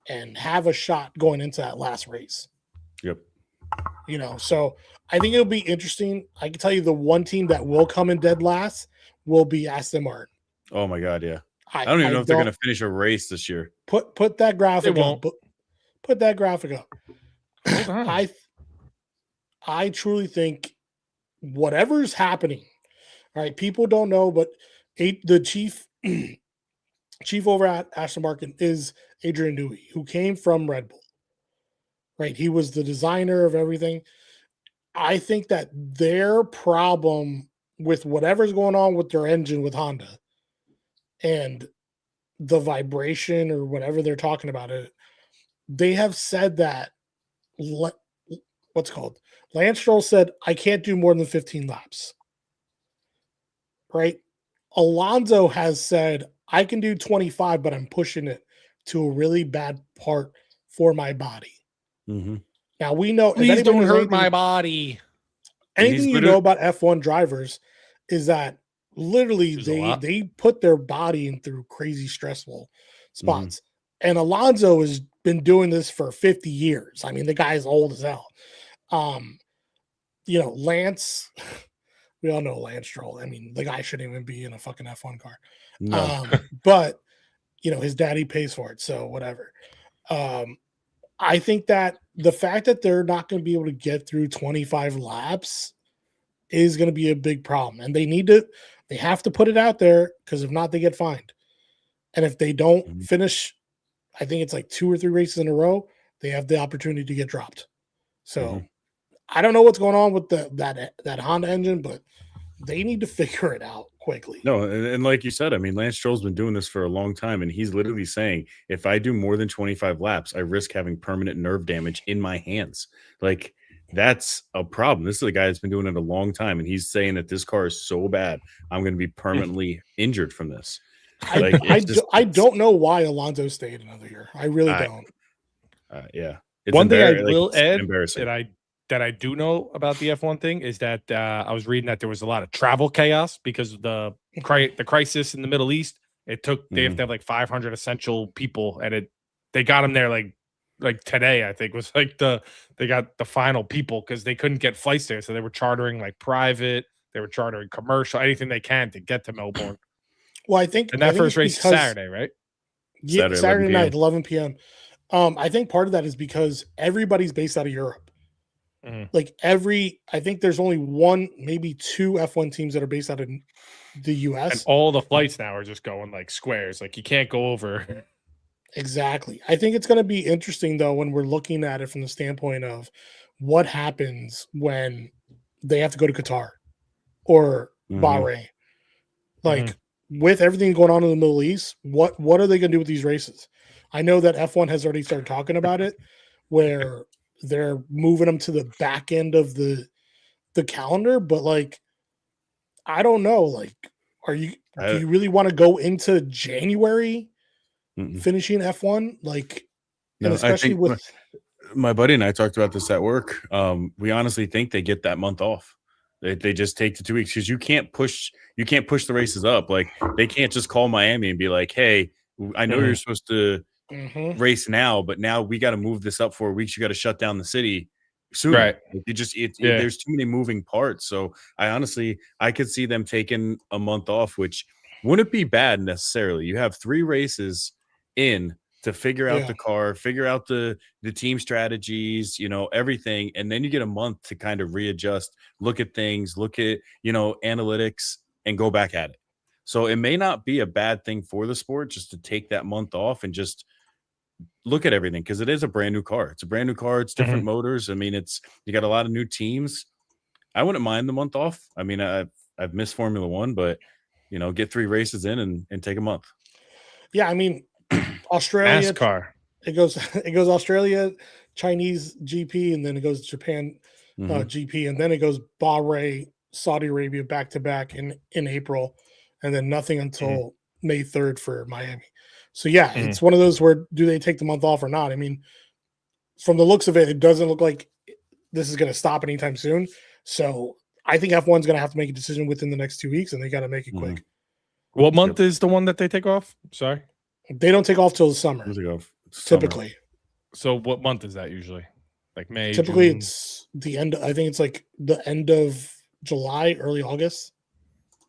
and have a shot going into that last race.
Yep.
So I think it'll be interesting. I can tell you the one team that will come in dead last will be Aston Martin.
Oh my God, yeah. I don't even know if they're going to finish a race this year.
Put that graphic up. Put that graphic up. I truly think whatever's happening, all right, people don't know, but the chief over at Aston Martin is Adrian Newey, who came from Red Bull. Right, he was the designer of everything. I think that their problem with whatever's going on with their engine with Honda and the vibration or whatever they're talking about it, they have said that Lance Stroll said, I can't do more than 15 laps. Right? Alonso has said, I can do 25, but I'm pushing it to a really bad part for my body. Now we know.
Please don't hurt my body.
Anything you know about F1 drivers is that literally they put their body in through crazy stressful spots. And Alonso has been doing this for 50 years. I mean, the guy's old as hell. Lance, we all know Lance Stroll. I mean, the guy shouldn't even be in a fucking F1 car.
No.
But his daddy pays for it, so whatever. I think that the fact that they're not going to be able to get through 25 laps is going to be a big problem. And they have to put it out there, because if not, they get fined. And if they don't finish, I think it's like 2 or 3 races in a row, they have the opportunity to get dropped. So I don't know what's going on with that Honda engine, but they need to figure it out quickly.
No, and like you said, I mean, Lance Stroll's been doing this for a long time, and he's literally saying, if I do more than 25 laps, I risk having permanent nerve damage in my hands. Like, that's a problem. This is a guy that's been doing it a long time, and he's saying that this car is so bad, I'm going to be permanently injured from this. Like,
I don't know why Alonso stayed another year. I really don't.
Yeah.
One thing I will
it's
add
embarrassing.
that I do know about the F1 thing is that I was reading that there was a lot of travel chaos because of the crisis in the Middle East. They have to have like 500 essential people, and they got them there like today. I think was like they got the final people because they couldn't get flights there, so they were chartering like private, they were chartering commercial, anything they can to get to Melbourne.
Well, I think
first race is Saturday, right?
Yeah, Saturday night, 11 p.m. I think part of that is because everybody's based out of Europe. Like I think there's only one, maybe two F1 teams that are based out of the US.
And all the flights now are just going like squares. Like you can't go over.
Exactly. I think it's going to be interesting though when we're looking at it from the standpoint of what happens when they have to go to Qatar or Bahrain. Like with everything going on in the Middle East, what are they going to do with these races? I know that F1 has already started talking about it, where they're moving them to the back end of the calendar, but like, I don't know. Like, do you really want to go into January finishing F1? Like,
no,
especially with
my buddy and I talked about this at work. We honestly think they get that month off. They just take the 2 weeks because you can't push the races up. Like they can't just call Miami and be like, hey, I know you're supposed to race now, but now we got to move this up 4 weeks. You got to shut down the city soon. Right. There's too many moving parts. So I could see them taking a month off, which wouldn't be bad necessarily. You have 3 races in to figure out the car, figure out the team strategies, everything. And then you get a month to kind of readjust, look at things, look at, analytics and go back at it. So it may not be a bad thing for the sport just to take that month off and just look at everything, because it is a brand new car. It's a brand new car. It's different motors. I mean, you got a lot of new teams. I wouldn't mind the month off. I mean, I've missed Formula One, but get 3 races in and take a month.
Yeah, I mean, Australia,
NASCAR.
It goes Australia, Chinese GP, and then it goes Japan GP, and then it goes Bahrain, Saudi Arabia back to back in April, and then nothing until May 3rd for Miami. So yeah, it's one of those where do they take the month off or not? I mean, from the looks of it, it doesn't look like this is going to stop anytime soon. So I think F1's going to have to make a decision within the next 2 weeks, and they got to make it quick.
What month is the one that they take off? Sorry.
They don't take off till the summer. Typically.
So what month is that usually? Like May?
Typically,
June?
it's the end. I think it's like the end of July, early August.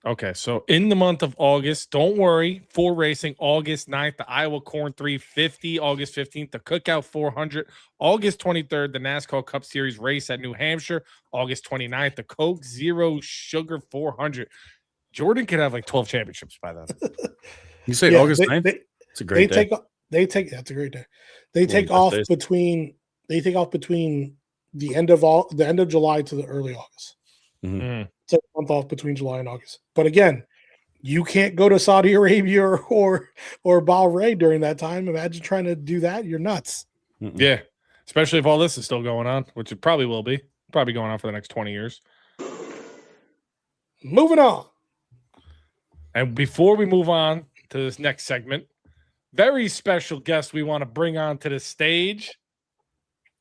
Okay, so in the month of August, don't worry. 4 racing, August 9th, the Iowa Corn 350, August 15th, the Cookout 400, August 23rd, the NASCAR Cup Series race at New Hampshire, August 29th, the Coke Zero Sugar 400. Jordan could have like 12 championships by then.
You say August 9th? It's a great day.
That's a great day. They take off between the end of July to the early August. Take a month off between July and August. But again, you can't go to Saudi Arabia or Bahrain during that time. Imagine trying to do that. You're nuts.
Yeah. Especially if all this is still going on, which it probably will be. Probably going on for the next 20 years.
Moving on.
And before we move on to this next segment, very special guest we want to bring on to the stage.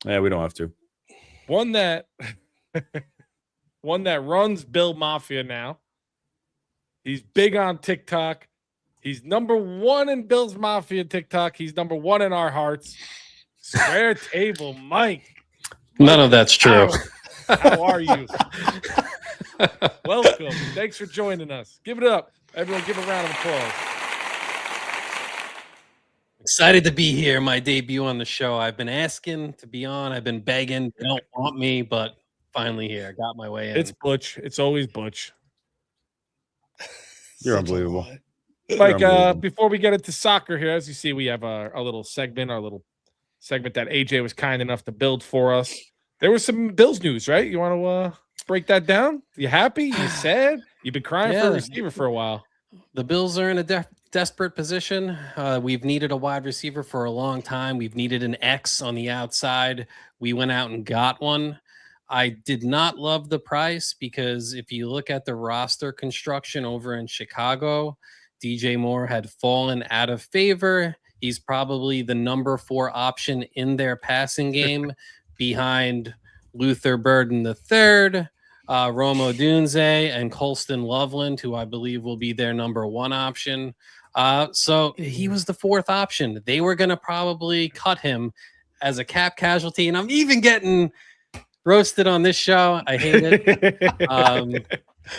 Yeah, we don't have to.
One that runs Bill Mafia now. He's big on TikTok. He's number 1 in Bill's Mafia TikTok. He's number 1 in our hearts. Square Table Mike.
None of that's true.
How are you? Welcome. Thanks for joining us. Give it up. Everyone give a round of applause.
Excited to be here. My debut on the show. I've been asking to be on. I've been begging. They don't want me, but finally here. I got my way in.
It's Butch. It's always Butch.
You're unbelievable.
Like, before we get into soccer here, as you see, we have our little segment that AJ was kind enough to build for us. There was some Bills news, right? You want to break that down. You happy? You sad? You've been crying for a receiver for a while.
The Bills are in a desperate position. We've needed a wide receiver for a long time. We've needed an X on the outside. We went out and got one. I did not love the price because if you look at the roster construction over in Chicago, DJ Moore had fallen out of favor. He's probably the number 4 option in their passing game behind Luther Burden III, Rome Odunze, and Colston Loveland, who I believe will be their number 1 option. So he was the 4th option. They were going to probably cut him as a cap casualty. And I'm even getting roasted on this show. I hate it.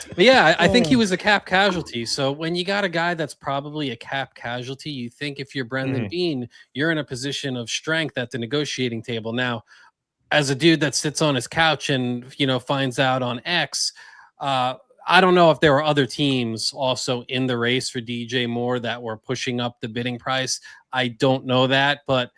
But yeah, I think he was a cap casualty. So when you got a guy that's probably a cap casualty, you think if you're Brendan Bean, you're in a position of strength at the negotiating table. Now, as a dude that sits on his couch and, finds out on X, I don't know if there were other teams also in the race for DJ Moore that were pushing up the bidding price. I don't know that, but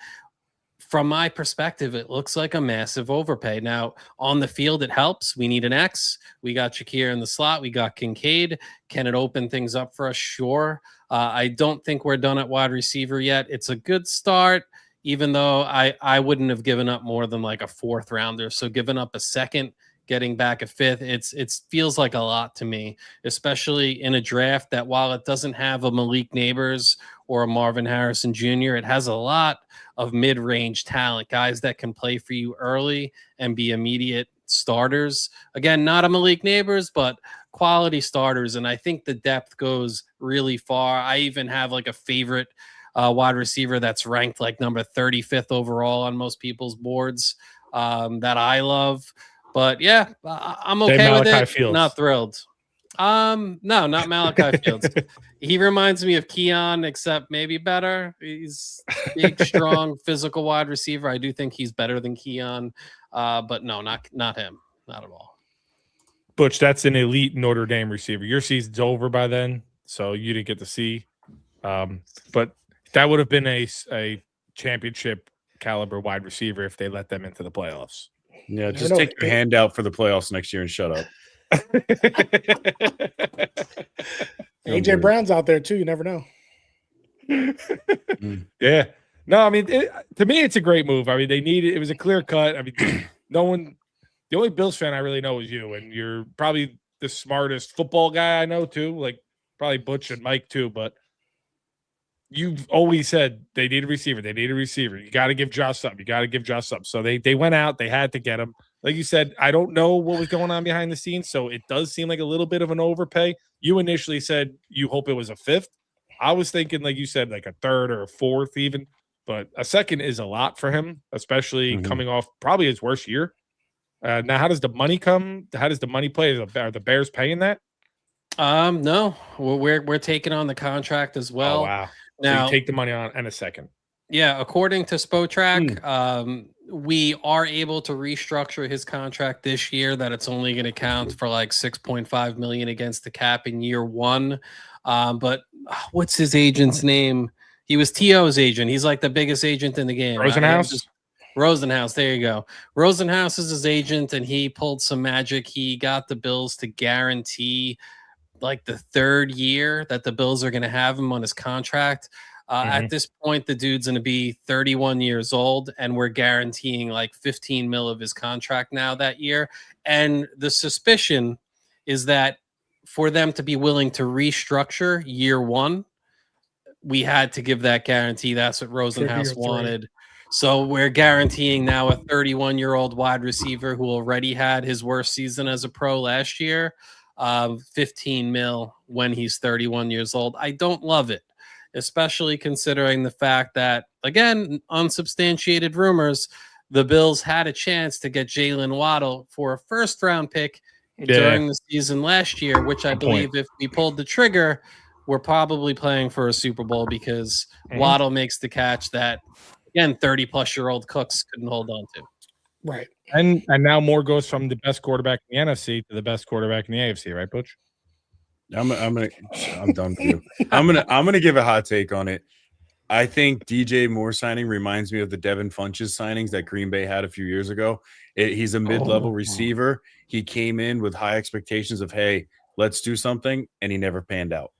from my perspective, it looks like a massive overpay. Now, on the field, it helps. We need an X. We got Shakir in the slot. We got Kincaid. Can it open things up for us? Sure. I don't think we're done at wide receiver yet. It's a good start, even though I wouldn't have given up more than like a 4th rounder. So giving up a 2nd, getting back a 5th, it feels like a lot to me, especially in a draft that while it doesn't have a Malik Neighbors or a Marvin Harrison Jr., it has a lot of mid-range talent, guys that can play for you early and be immediate starters. Again, not a Malik Neighbors, but quality starters. And I think the depth goes really far. I even have like a favorite wide receiver that's ranked like number 35th overall on most people's boards that I love. But yeah, I'm okay with it.
Fields.
Not thrilled. No, not Malachi Fields. He reminds me of Keon, except maybe better. He's big, strong, physical wide receiver. I do think he's better than Keon, but no, not him, not at all.
Butch, that's an elite Notre Dame receiver. Your season's over by then, so you didn't get to see. But that would have been a championship caliber wide receiver if they let them into the playoffs.
Yeah, just take your hand out for the playoffs next year and shut up.
AJ Brown's out there too. You never know.
Yeah. No, I mean, to me, it's a great move. I mean, they needed it was a clear cut. I mean, the only Bills fan I really know is you, and you're probably the smartest football guy I know too. Like probably Butch and Mike too, but you've always said they need a receiver. They need a receiver. You got to give Josh something. You got to give Josh something. So they went out. They had to get him. Like you said, I don't know what was going on behind the scenes, so it does seem like a little bit of an overpay. You initially said you hope it was a 5th. I was thinking, like you said, like a 3rd or a 4th even. But a 2nd is a lot for him, especially coming off probably his worst year. Now, how does the money come? How does the money play? Are the Bears paying that?
No, we're taking on the contract as well.
Oh, wow.
Now,
so you take the money on and a 2nd.
Yeah, according to Spotrac, we are able to restructure his contract this year that it's only going to count for like $6.5 million against the cap in year 1. But what's his agent's name? He was T.O.'s agent. He's like the biggest agent in the game.
Rosenhaus?
Rosenhaus, there you go. Rosenhaus is his agent, and he pulled some magic. He got the Bills to guarantee like the 3rd year that the Bills are going to have him on his contract. At this point, the dude's going to be 31 years old, and we're guaranteeing like 15 mil of his contract now that year. And the suspicion is that for them to be willing to restructure year 1, we had to give that guarantee. That's what Rosenhaus wanted. So we're guaranteeing now a 31-year-old wide receiver who already had his worst season as a pro last year, 15 mil when he's 31 years old. I don't love it, especially considering the fact that, again, unsubstantiated rumors, the Bills had a chance to get Jalen Waddle for a 1st-round pick during the season last year, which I believe if we pulled the trigger, we're probably playing for a Super Bowl because Waddle makes the catch that, again, 30-plus-year-old Cooks couldn't hold on to.
Right.
And now Moore goes from the best quarterback in the NFC to the best quarterback in the AFC, right, Butch?
I'm done with you. I'm gonna give a hot take on it. I think DJ Moore signing reminds me of the Devin Funches signings that Green Bay had a few years ago. He's a mid-level receiver. He came in with high expectations of, hey, let's do something, and he never panned out.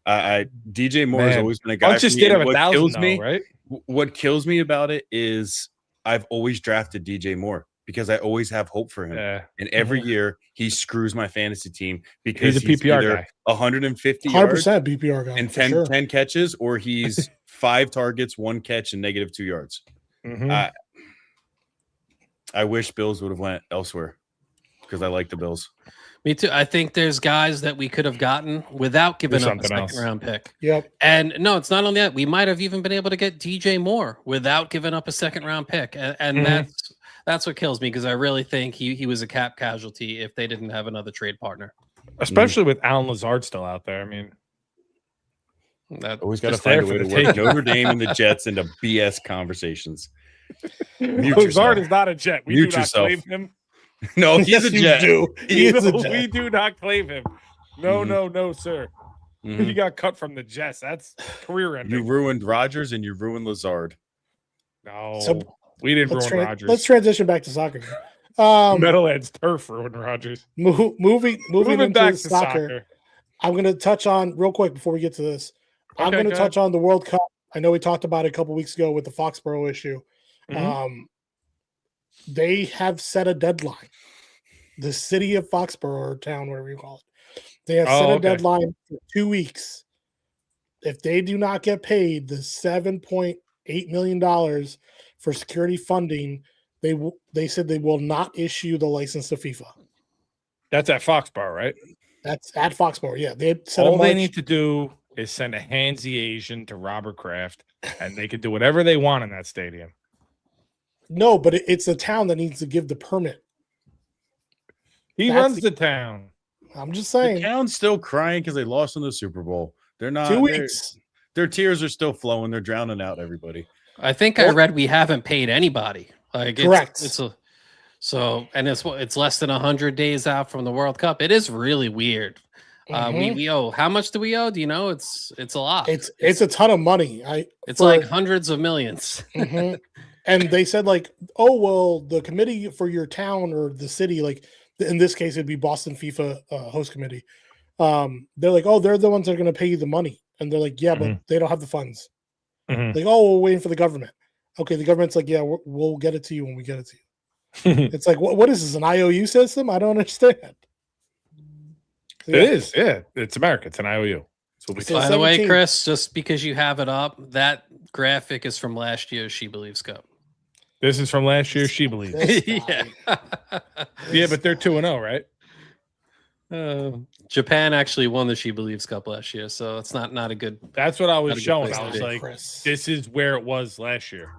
DJ Moore has always been a guy.
Funches did have 1,000, though, right?
What kills me about it is I've always drafted DJ Moore because I always have hope for him.
Yeah.
And every year he screws my fantasy team because
he's a PPR
either
guy.
150
100%
yards
PPR guy
and 10 catches, or he's 5 targets, 1 catch, and -2 yards.
Mhm.
I wish Bills would have went elsewhere because I like the Bills.
Me too. I think there's guys that we could have gotten without giving up a
something else.
second-round pick.
Yep.
And no, it's not only that. We might have even been able to get DJ Moore without giving up a second-round pick. And that's what kills me, because I really think he was a cap casualty if they didn't have another trade partner.
Especially with Alan Lazard still out there. I mean,
That
Always got to
Just
find
there
a
for
way to
the
work
taking.
Notre Dame and the Jets into BS conversations. Mute
Lazard
yourself.
is not a Jet. We
Mute
do not
yourself.
claim him.
No, he's
Yes,
a
you
Jet.
do. He is a
No,
Jet.
we do not claim him. No,
Mhm.
no, sir.
Mhm.
He got cut from the Jets. That's career
You
ending.
ruined Rodgers and you ruined Lazard.
No,
So,
we didn't
Let's,
ruin Rodgers.
let's transition back to soccer.
Metalhead's turf ruined Rodgers.
Moving into
back to
soccer. I'm going to touch on real quick before we get to this. I'm
Okay,
going to
go
touch on the World Cup. I know we talked about it a couple weeks ago with the Foxborough issue.
Mhm.
They have set a deadline. The city of Foxborough, or town, whatever you call it, they have set a deadline for 2 weeks. If they do not get paid the $7.8 million for security funding, they said they will not issue the license to FIFA.
That's at Foxborough, right?
That's at Foxborough. Yeah, they set
All
a
they
March.
need to do is send a handsy Asian to Robert Kraft, and they can do whatever they want in that stadium.
No, but it's the town that needs to give the permit.
He
That's
runs
the-
the town.
I'm just
The
saying.
town's still crying because they lost in the Super Bowl. They're not.
2
they're-
weeks.
Their tears are still flowing. They're drowning out everybody.
I think I read we haven't paid anybody. Like
Correct.
And it's less than 100 days out from the World Cup. It is really weird. We owe, how much do we owe? Do you know? It's a lot.
It's a ton of money.
It's like hundreds of millions.
Mhm. And they said, like, oh, well, the committee for your town or the city, like in this case, it'd be Boston FIFA host committee. They're like, oh, they're the ones that are going to pay you the money. And they're like, yeah, but they don't have the funds.
Mhm.
Like, oh, we're waiting for the government. Okay, the government's like, yeah, we'll get it to you when we get it to you. It's like, what is this, an IOU system? I don't understand. So,
It is, yeah. It's America. It's an IOU. So we
So
By the way,
17.
Chris, just because you have it up, that graphic is from last year's She Believes Cup.
This is from last year. She believes.
This guy.
Yeah, but they're 2-0, right?
Japan actually won the She Believes Cup last year, so it's not a good.
That's what I
Not a
was
good
showing.
place
I
to
was
be.
like,
Chris.
this is where it was last year.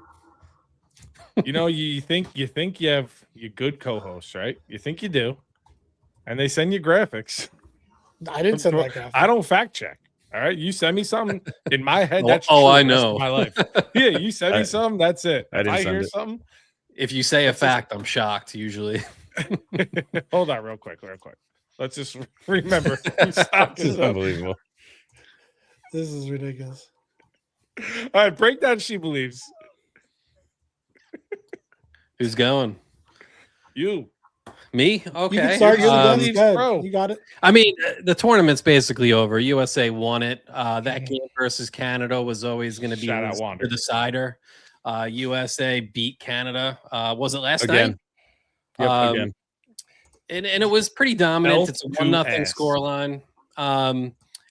You know, you think you have your good co-hosts, right? You think you do, and they send you graphics.
I didn't send that graphic.
I don't fact check. All right, you send me something in my head. That's
Oh,
true
I
the rest
know.
of my life. Yeah, you send me something. That's it.
I didn't
If I
send
hear
it.
something.
If you say a fact, I'm shocked. Usually,
Hold on, real quick. Let's just remember. who stocked
This is
this up.
unbelievable.
This is ridiculous.
All right, break down. She believes
who's going?
you.
Me? Okay.
You can start. You're the
Um,
guest. Go ahead.
bro.
You got it.
I mean, the tournament's basically over. USA won it. That game versus Canada was always going to be
Shout out
the
Wander.
decider. USA beat Canada. Was it last
Again.
night?
Yep, again.
And it was pretty dominant.
Belt
It's a
to
1-0
ass.
scoreline.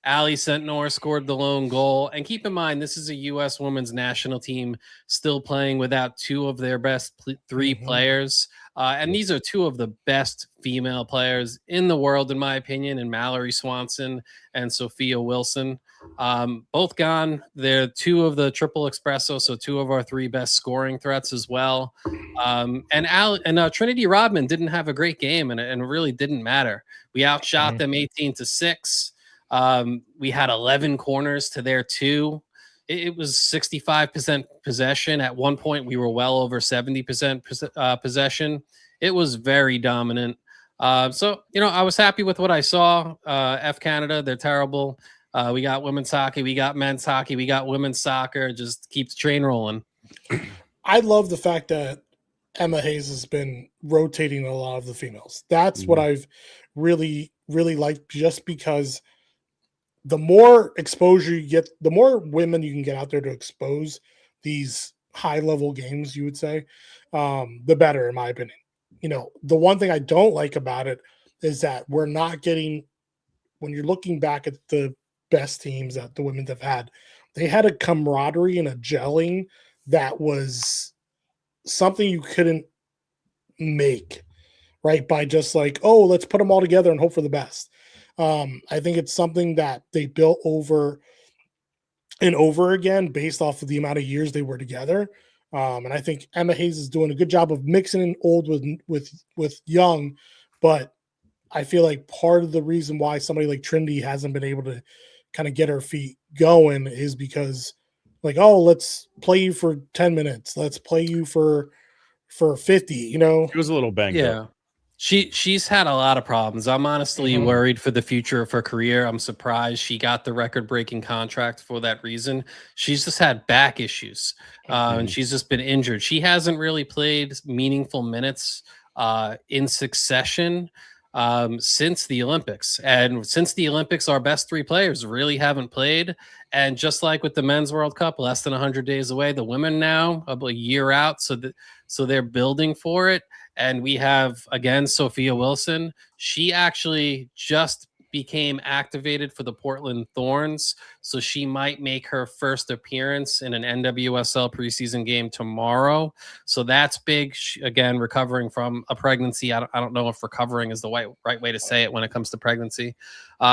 Ali Sentnor scored the lone goal. And keep in mind, this is a U.S. women's national team still playing without 2 of their best 3 players. And these are 2 of the best female players in the world, in my opinion, and Mallory Swanson and Sophia Wilson. Both gone. They're 2 of the triple espresso, so 2 of our 3 best scoring threats as well. And Trinity Rodman didn't have a great game, and it really didn't matter. We outshot them 18-6. We had 11 corners to their 2. It was 65% possession. At one point, we were well over 70% possession. It was very dominant. So, I was happy with what I saw. F Canada, they're terrible. We got women's hockey, we got men's hockey, we got women's soccer. Just keep the train rolling.
I love the fact that Emma Hayes has been rotating a lot of the females. That's what I've really, really liked, just because the more exposure you get, the more women you can get out there to expose these high-level games, you would say, the better, in my opinion. You know, the one thing I don't like about it is that we're not getting, when you're looking back at the best teams that the women have had, they had a camaraderie and a gelling that was something you couldn't make, right? By just like, oh, let's put them all together and hope for the best. I think it's something that they built over and over again based off of the amount of years they were together. And I think Emma Hayes is doing a good job of mixing in old with young, but I feel like part of the reason why somebody like Trinity hasn't been able to kind of get her feet going is because, like, oh, let's play you for 10 minutes. Let's play you for 50, you know?
She was a little banged up.
She's had a lot of problems. I'm honestly worried for the future of her career. I'm surprised she got the record-breaking contract for that reason. She's just had back issues, and she's just been injured. She hasn't really played meaningful minutes in succession since the Olympics. And since the Olympics, our best three players really haven't played. And just like with the Men's World Cup, less than 100 days away, the women now about a year out, so they're building for it. And we have, again, Sophia Wilson. She actually just became activated for the Portland Thorns, so she might make her first appearance in an NWSL preseason game tomorrow. So that's big. She, again, recovering from a pregnancy. I don't know if recovering is the right way to say it when it comes to pregnancy.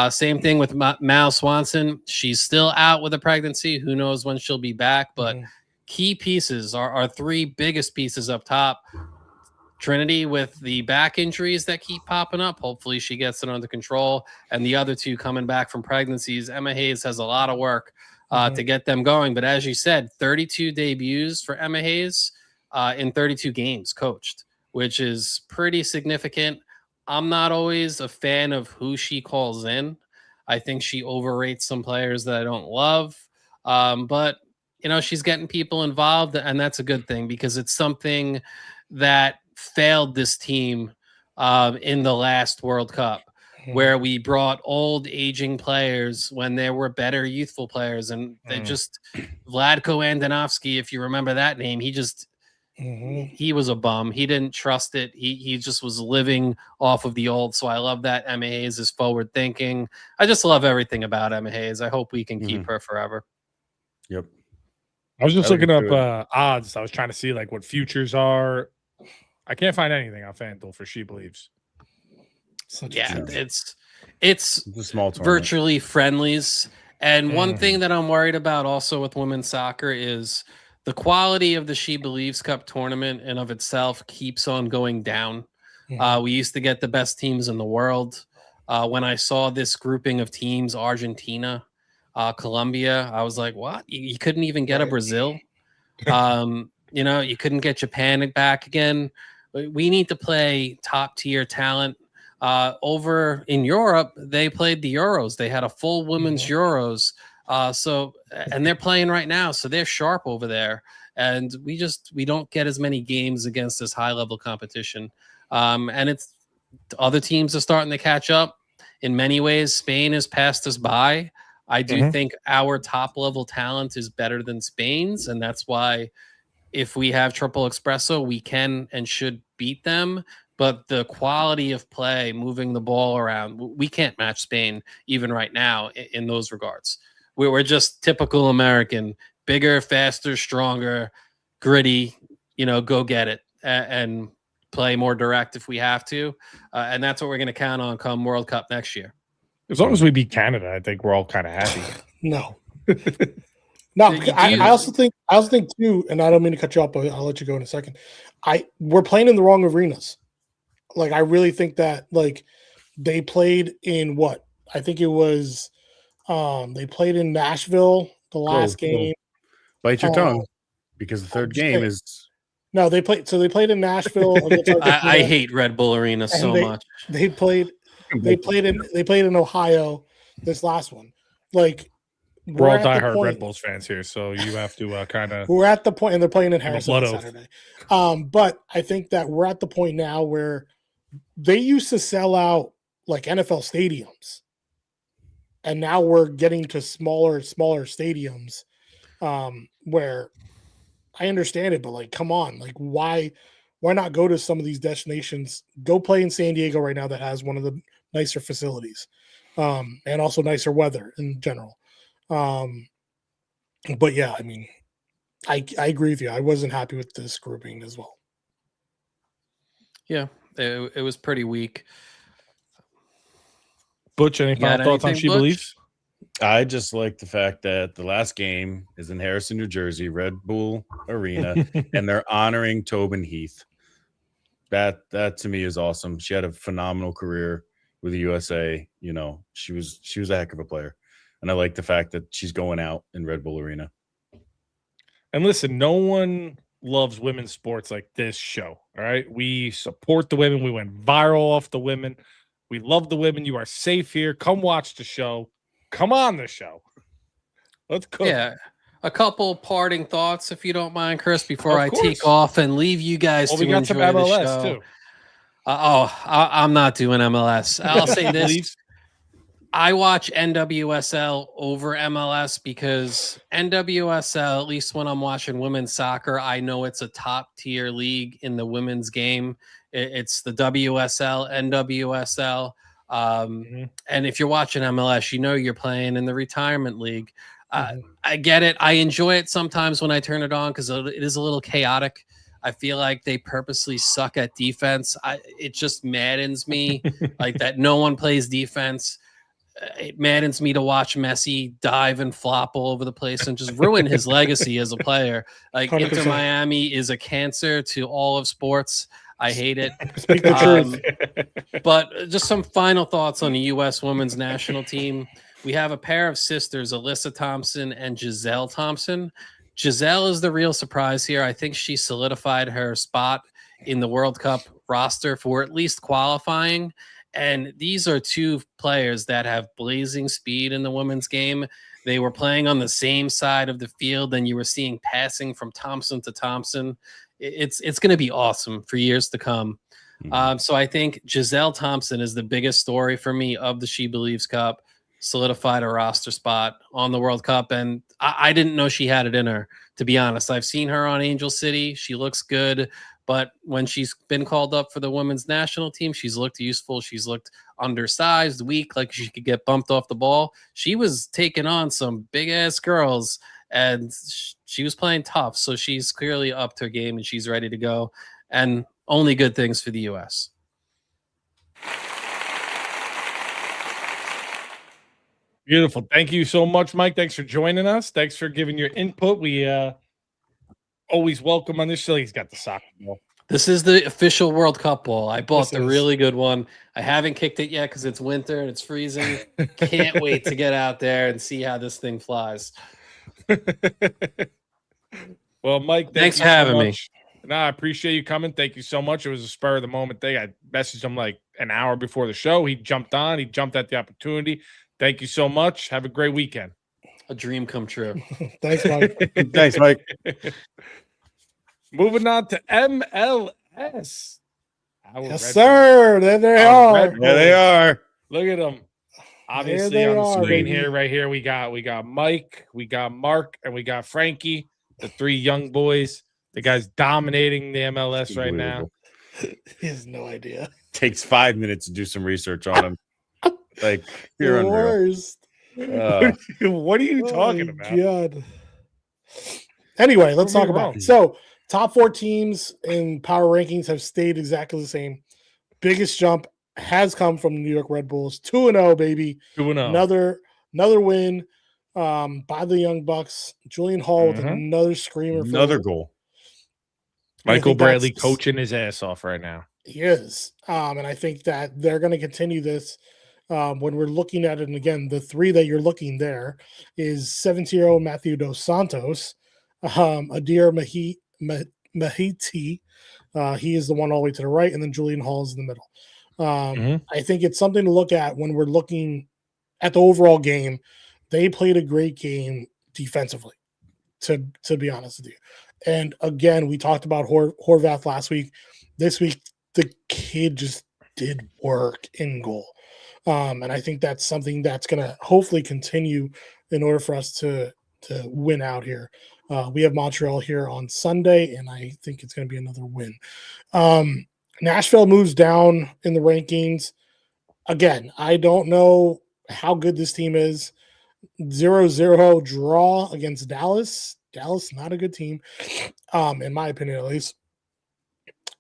Same thing with Mal Swanson. She's still out with a pregnancy. Who knows when she'll be back, but key pieces are our three biggest pieces up top. Trinity with the back injuries that keep popping up. Hopefully she gets it under control. And the other two coming back from pregnancies. Emma Hayes has a lot of work to get them going. But as you said, 32 debuts for Emma Hayes in 32 games coached, which is pretty significant. I'm not always a fan of who she calls in. I think she overrates some players that I don't love. But, you know, she's getting people involved, and that's a good thing because it's something that failed this team in the last World Cup, where we brought old aging players when there were better youthful players, and they just Vladko Andonovski, if you remember that name, he just he was a bum. He didn't trust it. He just was living off of the old. So I love that Emma Hayes is forward thinking. I just love everything about Emma Hayes. I hope we can keep her forever.
Yep.
I was just looking up odds. I was trying to see like what futures are. I can't find anything on FanDuel for She Believes.
It's
a small tournament.
Virtually friendlies. And one thing that I'm worried about also with women's soccer is the quality of the She Believes Cup tournament and of itself keeps on going down. We used to get the best teams in the world. When I saw this grouping of teams, Argentina, Colombia, I was like, what? You couldn't even get a Brazil? You know, you couldn't get Japan back again. We need to play top tier talent. Over in Europe, they played the Euros. They had a full women's Euros. And they're playing right now. So they're sharp over there. And we don't get as many games against this high level competition. And it's other teams are starting to catch up. In many ways, Spain has passed us by. I do think our top level talent is better than Spain's. And that's why if we have triple espresso, we can and should beat them. But the quality of play, moving the ball around, we can't match Spain even right now in those regards. We're just typical American, bigger, faster, stronger, gritty, you know, go get it and play more direct if we have to. And that's what we're going to count on come World Cup next year.
As long as we beat Canada, I think we're all kind of happy.
No. No, I also think too, and I don't mean to cut you off, but I'll let you go in a second. We're playing in the wrong arenas. Like, I really think that, like, they played in what? I think it was they played in Nashville the last game.
Bite your tongue, because the third game is
no. They played in Nashville.
I hate Red Bull Arena so much.
They played in Ohio this last one. like
We're all
at the
diehard
point-
Red Bulls fans here, so you have to kind of.
We're at the point, and they're playing in Harrison
blood
on
oath.
Saturday. But I think that we're at the point now where they used to sell out like NFL stadiums, and now we're getting to smaller stadiums, where I understand it, but like, come on, like, why not go to some of these destinations? Go play in San Diego right now that has one of the nicer facilities, and also nicer weather in general. But yeah, I mean, I agree with you. I wasn't happy with this grouping as well.
Yeah, it was pretty weak.
Butch, any
You got
final thoughts on
anything,
She
Butch?
Believes?
I just like the fact that the last game is in Harrison, New Jersey, Red Bull Arena, and they're honoring Tobin Heath. That to me is awesome. She had a phenomenal career with the USA. You know, she was a heck of a player, and I like the fact that she's going out in Red Bull Arena.
And listen, no one loves women's sports like this show. All right. We support the women. We went viral off the women. We love the women. You are safe here. Come watch the show. Come on the show. Let's go.
Yeah. A couple parting thoughts, if you don't mind, Chris, before
Of
I
course.
take off and leave you guys
Well,
to
we got
enjoy
some
the
MLS
show.
too.
I'm not doing MLS. I'll say this.
Believes.
I watch NWSL over MLS because NWSL, at least when I'm watching women's soccer, I know it's a top tier league in the women's game. It's the WSL, NWSL. And if you're watching MLS, you know you're playing in the retirement league. I get it. I enjoy it sometimes when I turn it on because it is a little chaotic. I feel like they purposely suck at defense. It just maddens me like that no one plays defense. It maddens me to watch Messi dive and flop all over the place and just ruin his legacy as a player. Like
100%.
Inter Miami is a cancer to all of sports. I hate it.
Speak the truth.
But just some final thoughts on the U.S. women's national team. We have a pair of sisters, Alyssa Thompson and Giselle Thompson. Giselle is the real surprise here. I think she solidified her spot in the World Cup roster for at least qualifying. And these are two players that have blazing speed in the women's game. They were playing on the same side of the field, and you were seeing passing from Thompson to Thompson. It's going to be awesome for years to come. So I think Giselle Thompson is the biggest story for me of the She Believes Cup. Solidified a roster spot on the World Cup, and I didn't know she had it in her, to be honest. I've seen her on Angel City. She looks good. But when she's been called up for the women's national team, she's looked useful. She's looked undersized, weak, like she could get bumped off the ball. She was taking on some big-ass girls, and she was playing tough. So she's clearly up to her game, and she's ready to go. And only good things for the U.S.
Beautiful. Thank you so much, Mike. Thanks for joining us. Thanks for giving your input. We always welcome on this show. He's got the soccer ball.
This is the official World Cup ball. I bought
This
the
is-
really good one. I haven't kicked it yet because it's winter and it's freezing. Can't wait to get out there and see how this thing flies.
Well, Mike,
Thanks
you
for
so
having me.
much. No, I appreciate you coming. Thank you so much. It was a spur of the moment thing. I messaged him like an hour before the show. He jumped on. He jumped at the opportunity. Thank you so much. Have a great weekend.
A dream come true.
Thanks, Mike.
Thanks, Mike.
Moving on to MLS.
Yes,
Red
sir. There they
Our
are.
Red
There they are.
Bull. Look at them. Obviously
they
on the
are,
screen
baby.
here, right here, we got Mike, we got Mark, and we got Frankie, the three young boys. The guys dominating the MLS right now.
He has no idea.
Takes 5 minutes to do some research on him. Like, you're
The
unreal.
worst.
What are you
Oh
talking
my
about?
God. Anyway, let's
Prove
talk
me
about
wrong.
it. So, top 4 teams in power rankings have stayed exactly the same. Biggest jump has come from the New York Red Bulls. 2-0, baby.
2-0.
Another win by the Young Bucks. Julian Hall with
Mhm.
another screamer. for
Another
the-
goal.
And I
Michael
think that's-
Bradley coaching his ass off right now.
He is. And I think that they're going to continue this when we're looking at it. And again, the 3 that you're looking there is 17-year-old Matthew Dos Santos, Adir Mahiti. He is the one all the way to the right, and then Julian Hall is in the middle.
Mhm.
I think it's something to look at when we're looking at the overall game. They played a great game defensively, to be honest with you. And again, we talked about Horvath last week. This week, the kid just did work in goal. And I think that's something that's going to hopefully continue in order for us to win out here. We have Montreal here on Sunday, and I think it's going to be another win. Nashville moves down in the rankings. Again, I don't know how good this team is. 0-0 draw against Dallas. Dallas, not a good team, in my opinion, at least.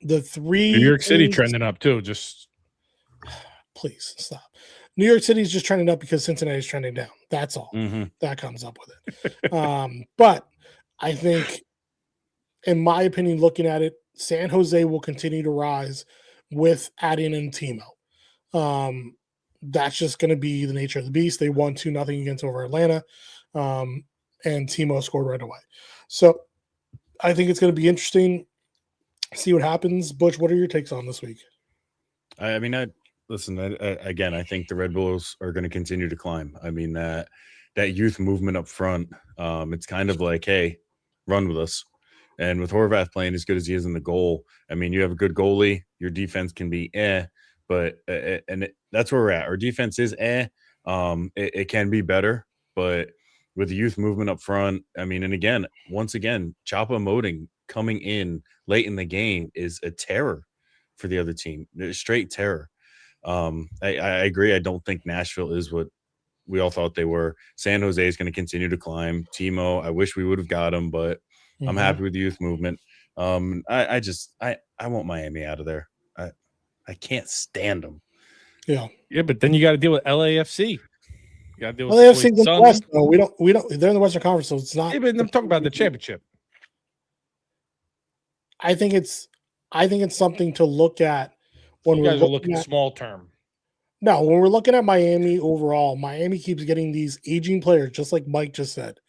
The three
New York City
teams,
trending up too. Just
please stop. New York City is just trending up because Cincinnati is trending down. That's all that comes up with it. But I think, in my opinion, looking at it, San Jose will continue to rise with adding in Timo. That's just going to be the nature of the beast. They won 2-0 against over Atlanta, and Timo scored right away. So I think it's going to be interesting. See what happens. Butch, what are your takes on this week?
I mean, listen, again, I think the Red Bulls are going to continue to climb. I mean, that youth movement up front, it's kind of like, hey, run with us. And with Horvath playing as good as he is in the goal, I mean, you have a good goalie. Your defense can be but that's where we're at. Our defense is it can be better, but with the youth movement up front, I mean, and again, once again, Chapa Moting coming in late in the game is a terror for the other team. Straight terror. I agree. I don't think Nashville is what we all thought they were. San Jose is going to continue to climb. Timo, I wish we would have got him, but I'm happy with the youth movement. I want Miami out of there. I can't stand them.
Yeah, but then you got to deal with LAFC. You got to deal with
LAFC in the West. No, we don't. They're in the Western Conference, so it's not.
Yeah, but I'm talking about the championship.
I think it's something to look at when
you guys are looking at small term.
No, when we're looking at Miami overall, Miami keeps getting these aging players, just like Mike just said.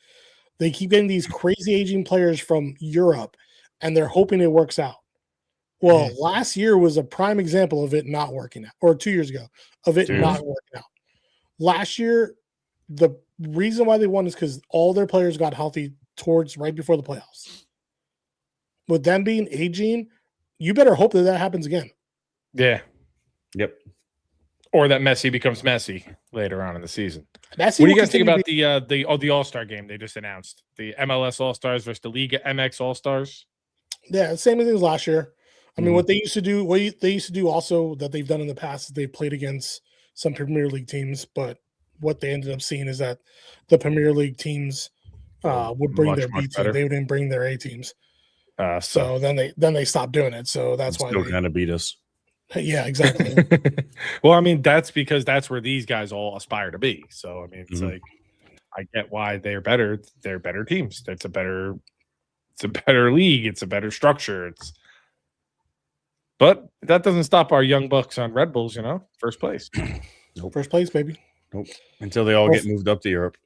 They keep getting these crazy aging players from Europe, and they're hoping it works out. Well, last year was a prime example of it not working out, or 2 years ago of it not working out. Last year, the reason why they won is because all their players got healthy towards right before the playoffs. With them being aging, you better hope that happens again.
Yeah.
Yep.
Or that Messi becomes Messi later on in the season.
What
do you guys think about the All-Star game they just announced? The MLS All-Stars versus the Liga MX All-Stars?
Yeah, same thing as last year. I mean, what they used to do also that they've done in the past is they've played against some Premier League teams, but what they ended up seeing is that the Premier League teams would bring their B team. They wouldn't bring their A teams. So then they stopped doing it. So that's why
they kind of beat us.
Yeah, exactly.
Well, I mean, that's because that's where these guys all aspire to be. So I mean, it's like I get why they're better. They're better teams. It's a better league. It's a better structure. But that doesn't stop our young bucks on Red Bulls, first place.
Nope. First place, baby.
Nope. Until they all get moved up to Europe.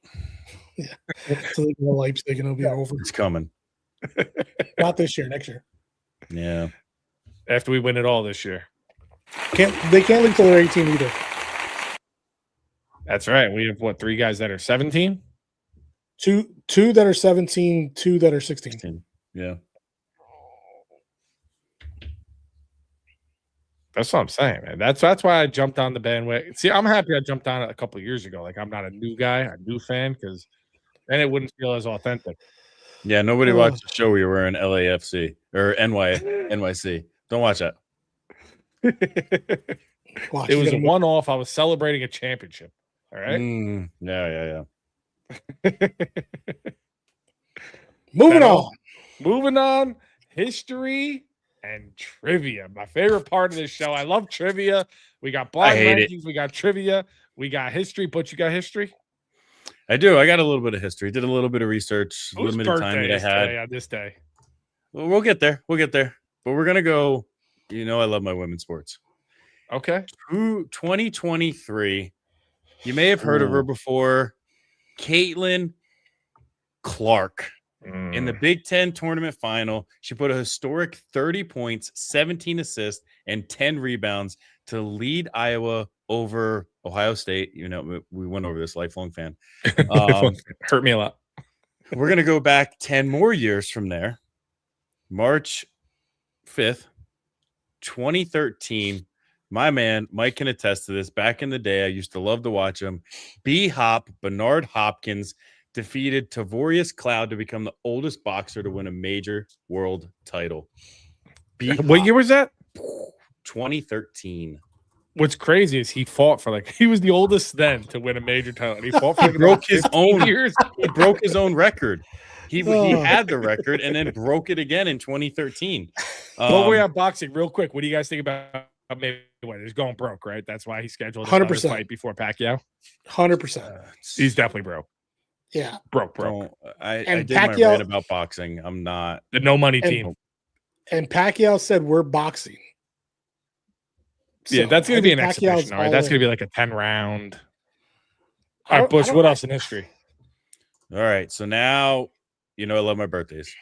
Yeah. So they go Leipzig and it'll be over.
It's coming.
Not this year, next year.
Yeah.
After we win it all this year.
They can't leave till they're 18 either.
That's right. We have 3 guys that are 17?
Two that are 17, 2 that are 16.
Yeah.
That's what I'm saying, man. That's why I jumped on the bandwagon. See, I'm happy I jumped on it a couple of years ago. Like, I'm not a new guy, a new fan, because then it wouldn't feel as authentic.
Yeah, nobody watched the show where you were in LAFC or NYC. Don't watch that.
It was a one-off. I was celebrating a championship. All right.
Yeah.
Moving on.
History and trivia. My favorite part of this show. I love trivia. We got blind rankings. We got trivia. We got history. But you got history?
I do. I got a little bit of history. Did a little bit of research.
Whose
limited time that I had
on this day.
Well, we'll get there. But we're gonna go. I love my women's sports.
Okay.
2023. You may have heard of her before. Caitlin Clark. In the Big Ten tournament final, she put a historic 30 points, 17 assists, and 10 rebounds to lead Iowa over Ohio State. You know, we went over this, lifelong fan.
Hurt me a lot.
We're going to go back 10 more years from there. March 5th, 2013. My man, Mike can attest to this. Back in the day, I used to love to watch him. B-Hop, Bernard Hopkins, defeated Tavorius Cloud to become the oldest boxer to win a major world title. B-Hop,
What year was that?
2013.
What's crazy is he fought for he was the oldest then to win a major title. And he fought for
broke his
15
own
years.
He broke his own record. He had the record and then broke it again in 2013.
Well, we have boxing real quick. What do you guys think about Mayweather? He's going broke, right? That's why he scheduled a
100%.
fight before Pacquiao.
100%.
He's definitely broke.
Yeah.
Broke.
I
And
did my
Pacquiao-
rant about boxing. I'm not.
The no money team.
And Pacquiao said we're boxing.
Yeah,
So,
that's going
I
to be an
think Pacquiao's
exhibition. All right,
all
that's
in.
going to be like a 10 round.
I
All
don't-
right, Butch,
I don't-
what else in history?
All right. So now, you know, I love my birthdays.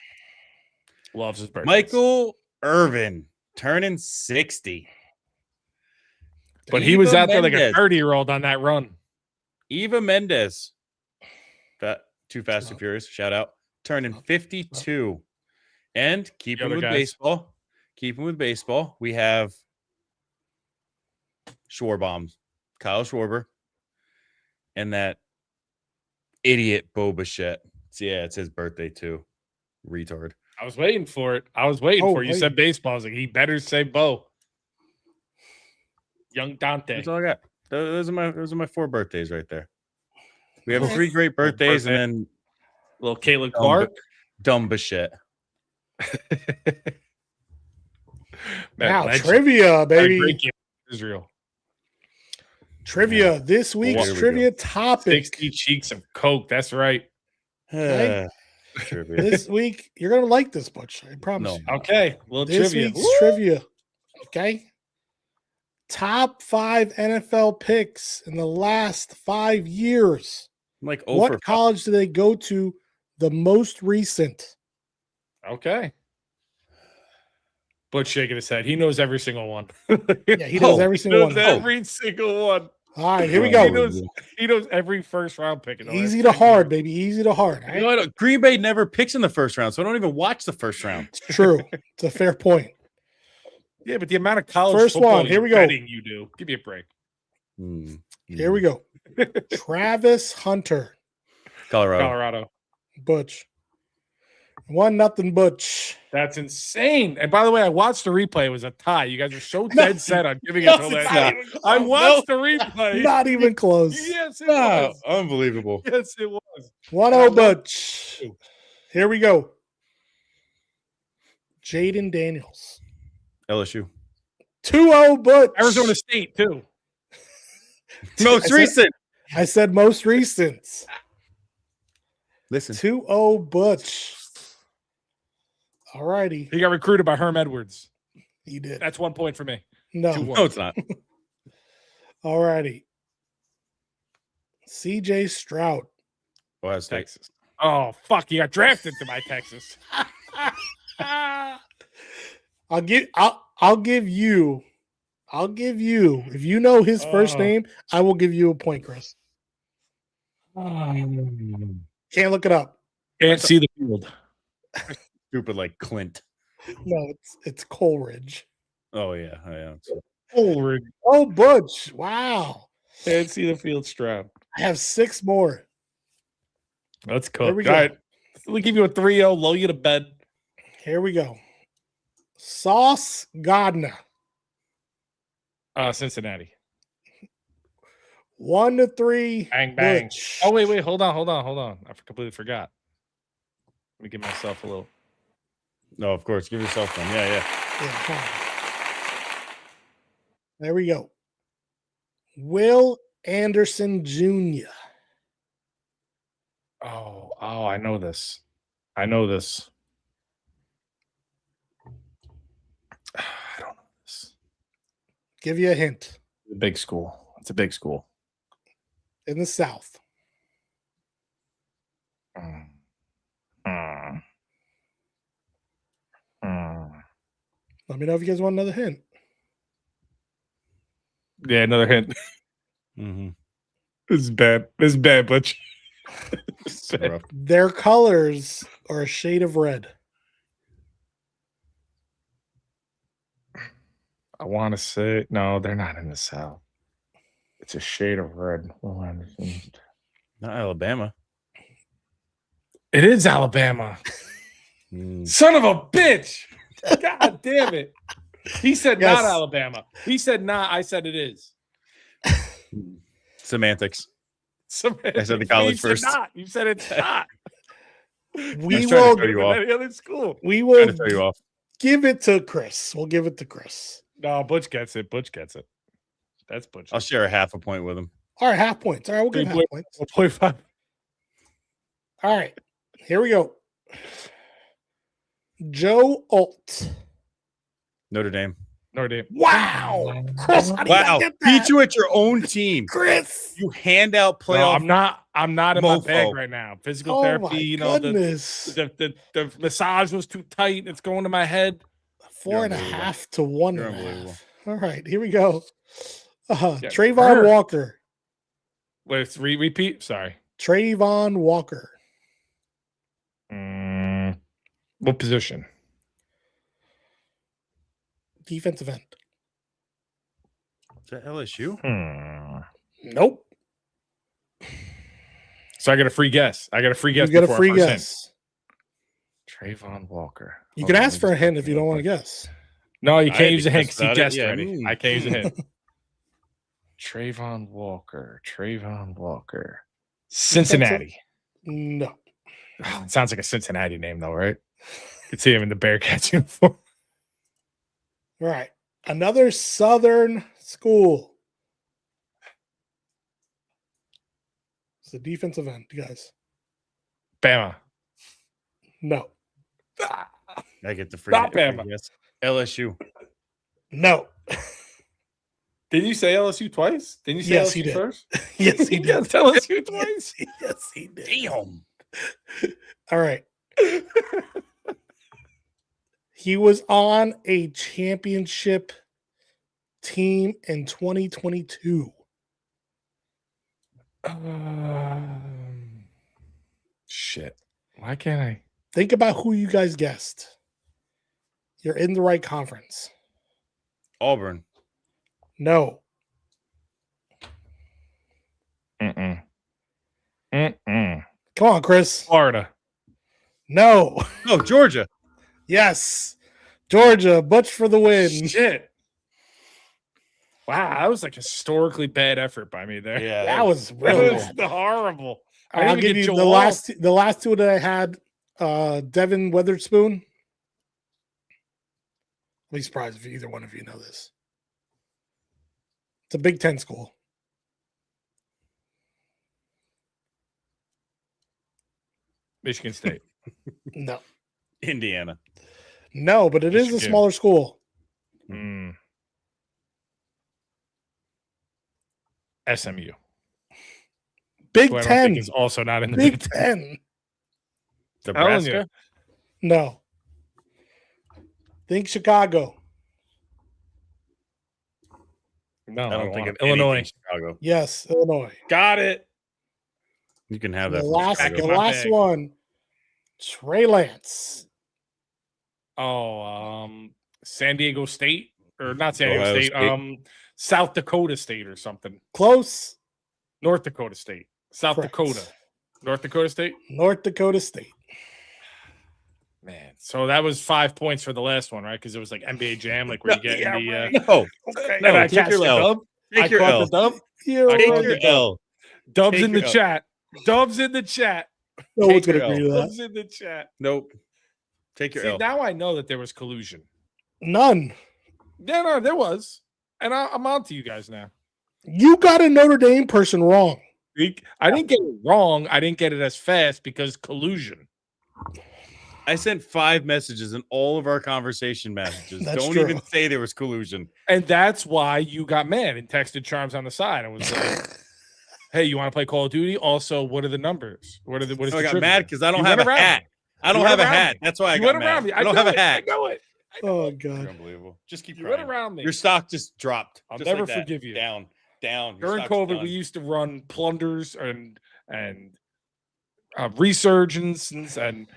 Loves his birthday.
Michael Irvin turning 60.
But he was
Eva
out there like a
Mendes.
30-year-old on that run.
Eva Mendes. Too Fast and Furious. Shout out. Turning 52. And keeping
other
with
guys.
baseball. Keeping with baseball. We have Schwarbaum, Kyle Schwarber, and that idiot Bo Bichette. So yeah, it's his birthday too. Retard.
I was waiting for it. You
wait.
said baseball. I was like, he better say Bo. Young Dante.
That's all I got. Those are my 4 birthdays right there. We have
Okay.
3 great birthdays and then
Little Caleb
Dumb
Clark.
dumb Bichette.
Now,
legend.
trivia, baby.
Great game. Israel.
Trivia. This week's
Here we
trivia topic.
60 cheeks of Coke. That's right.
Okay.
Trivia.
This week, you're going to like this, Butch. I promise
No.
you.
Okay. Little
This
trivia.
week's trivia. Okay. Top 5 NFL picks in the last 5 years.
I'm like, oh,
What college did they go to the most recent?
Okay. Butch shaking his head. He knows every single one.
Yeah, he knows every single one.
Every single one.
All right, here we
He
go.
knows every first round pick.
Easy to hard, baby. Easy to hard. All
You know
right?
what? Green Bay never picks in the first round, so I don't even watch the first round.
It's true. It's a fair point.
Yeah, but the amount of college
First
football
one, here we go.
betting you do. Give me a break.
Here we go. Travis Hunter,
Colorado.
Butch. 1-0 Butch.
That's insane. And by the way, I watched the replay. It was a tie. You guys are so dead set on giving it to
it's
that.
not.
I watched the replay.
Not even close.
Yes, it
Wow,
was.
unbelievable.
Yes, it was.
1-0 Butch. Here we go. Jaden Daniels.
LSU.
2-0 Butch.
Arizona State, too.
Most recent.
I said most recent.
Listen.
2-0 Butch. All righty.
He got recruited by Herm Edwards.
He did.
That's 1 point for me.
No.
2-1.
No, it's not.
All righty. CJ Stroud.
Ohio State.
Texas. Oh, fuck. He got drafted to my Texas.
I'll give you if you know his first
Oh.
name, I will give you a point, Chris. Can't look it up.
Can't see the field.
Stupid like Clint.
No, it's Coleridge.
Oh, yeah. Oh, yeah.
Forward.
Oh, Butch. Wow.
Can't see the field, Stroud.
I have 6 more.
Let's
There
cook.
we
All
go.
right. We'll give you a 3-0, lull you to bed.
Here we go. Sauce Gardner.
Cincinnati.
1-3.
Bang, bang.
Butch.
Oh, wait. Hold on. I completely forgot. Let me give myself a little.
No, of course. Give yourself one. Yeah.
Yeah, come on. There we go. Will Anderson Jr.
Oh, I know this. I don't know this.
Give you a hint.
It's a big school. It's a big school.
In the South. Let me know if you guys want another hint.
Yeah, another hint.
Mm-hmm.
This is bad. This is bad, Butch.
Their colors are a shade of red.
I want to say no, they're not in the South. It's a shade of red.
Not Alabama.
It is Alabama. Son of a bitch. God damn it. He said
Yes.
not Alabama. He said not. I said it is.
Semantics.
I
said the college
you
first.
Said not. You said it's not.
We
trying to
will
throw you off.
Any other school.
we
Trying
will
to throw you off.
give it to Chris. We'll give it to Chris.
No, Butch gets it. Butch gets it. That's Butch.
I'll share a half a point with him.
All right, half points. All right, we'll give
3
half points.
1.5.
All right, here we go. Joe Alt.
Notre Dame.
Notre Dame.
Wow, Chris, how do you
Wow.
get that?
Beat you at your own team.
Chris.
You hand out
No,
playoff.
I'm not in my
mofo.
bag right now. Physical
Oh
therapy,
my
you know,
goodness.
the massage was too tight. It's going to my head.
4.5 to 1.5.
You're unbelievable.
All right, here we go.
Yeah,
Trayvon
her.
Walker.
Wait, repeat. Sorry.
Trayvon Walker.
What position?
Defensive end.
Is that LSU?
Nope.
So I got a free guess. I got a free guess.
You get a
before
free
our first
guess.
hint. Trayvon Walker.
You
Hold
can
on,
ask
let
for
me
a
just
hint
look
if you
it
don't
up
want to
quick.
guess.
No, you
I
can't
had
use
to
a hint
guess
because he
about it.
guessed
Yeah,
already.
mm.
I can't use a hint. Trayvon Walker. Cincinnati.
No.
Oh, it sounds like a Cincinnati name, though, right? You could see him in the Bearcats uniform.
All right. Another Southern school. It's the defensive end, guys.
Bama.
No.
I get the free.
Not
free
Bama.
guess. LSU.
No.
Didn't you say LSU twice? Didn't you say
Yes,
LSU
he did.
first?
Yes, he
You
did.
guessed LSU twice?
Yes, he did.
Damn.
All right. He was on a championship team in 2022.
Shit. Why can't I?
Think about who you guys guessed. You're in the right conference.
Auburn.
No.
Mm-mm.
Come on, Chris.
Florida.
No.
Oh, Georgia.
Yes. Georgia, Butch for the win.
Shit. Wow, that was like a historically bad effort by me there.
Yeah.
That was
That
really
was
bad.
horrible. I
I'll
didn't
give
even
you
get
the
Joel.
last two that I had. Devin Weatherspoon. I'll be surprised if either one of you know this. It's a Big Ten school.
Michigan State.
No.
Indiana.
No, but it is a
Michigan.
smaller school.
SMU.
Big
Who I don't
Ten.
think is also not in the
Big
Big Ten.
Ten.
Nebraska.
No. Think Chicago.
No,
I don't think
want
of
it. Illinois.
anything Chicago.
Yes, Illinois.
Got it.
You can have
The
that. from
last,
Chicago.
the
my
last
bag.
one, Trey Lance.
Oh, San Diego State or not San Diego
Ohio
State.
State.
South Dakota State or something.
Close.
North Dakota State. South
Correct.
Dakota. North Dakota State.
North Dakota State.
Man, so that was 5 points for the last one, right? Because it was like NBA Jam, like where you get
Yeah,
the.
right.
No.
Okay.
No,
I
take
catch
your
the
L.
dub.
Take
I
your
caught
L.
the dub.
You're
I
Take
caught
right.
your
the dub.
L.
Dubs
Take
in the
your L.
chat. Dubs in the chat.
No one's
Take
going to
your
agree to that.
Dubs in the chat.
Nope. Take your
See,
L.
now I know that there was collusion.
None.
Yeah, no, there was. And I'm on to you guys now.
You got a Notre Dame person wrong.
I didn't get it wrong. I didn't get it as fast because collusion.
I sent 5 messages in all of our conversation messages.
That's
Don't
true.
even say there was collusion.
And that's why you got mad and texted Charms on the side and was like, hey, you want to play Call of Duty? Also, what are the numbers? What is
I
the
got
trivia?
mad because I don't
You
have
went
a
around
hat.
me.
I don't
You
have
went
a
around
hat.
me.
That's why I
You
got
went
mad.
around me.
I don't have a hat.
I know it.
Oh,
You're
God.
unbelievable. Just keep
You went
trying.
around me.
Your stock just dropped.
I'll
just
never
like that.
forgive you.
Down. down. Your
During
stock's
COVID,
done.
we used to run plunders and resurgences and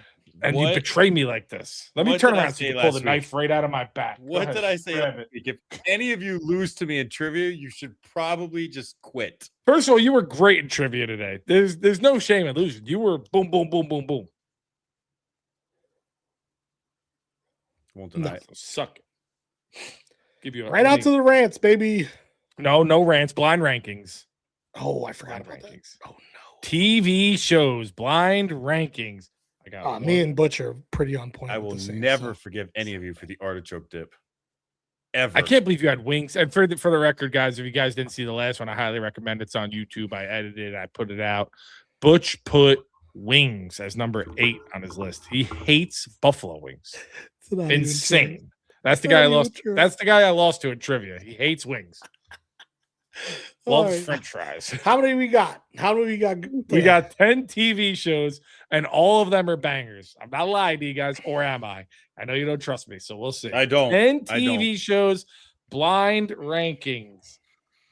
you
What-
betray me like this. Let me
what
turn
did I
around so you
say
can pull the
last
knife right out of my back. Go
What
ahead,
did I say?
grab
last
it.
week? If any of you lose to me in trivia, you should probably just quit.
First of all, you were great in trivia today. There's no shame in losing. You were boom, boom, boom, boom, boom.
Won't deny
No.
it.
Suck it. Give you a
Right out to the rants, baby.
no rants, blind rankings.
Oh, I forgot
Blind
about that.
rankings.
Oh no.
TV shows, blind rankings. I got
Me
one.
and Butch are pretty on point.
I
with
will
the same,
never
so.
forgive any of you for the artichoke dip. Ever.
I can't believe you had wings. And for the record, guys, if you guys didn't see the last one, I highly recommend it. It's on YouTube. I edited it. I put it out. Butch put wings as number 8 on his list. He hates buffalo wings.
It's not even true.
Insane. That's the
Not
guy I
even
lost.
true.
That's the guy I lost to in trivia. He hates wings.
All
Loves
right.
French fries.
How many we got? How many we got?
We got 10 TV shows, and all of them are bangers. I'm not lying to you guys, or am I? I know you don't trust me, so we'll see.
I don't.
10
I don't.
TV shows, blind rankings.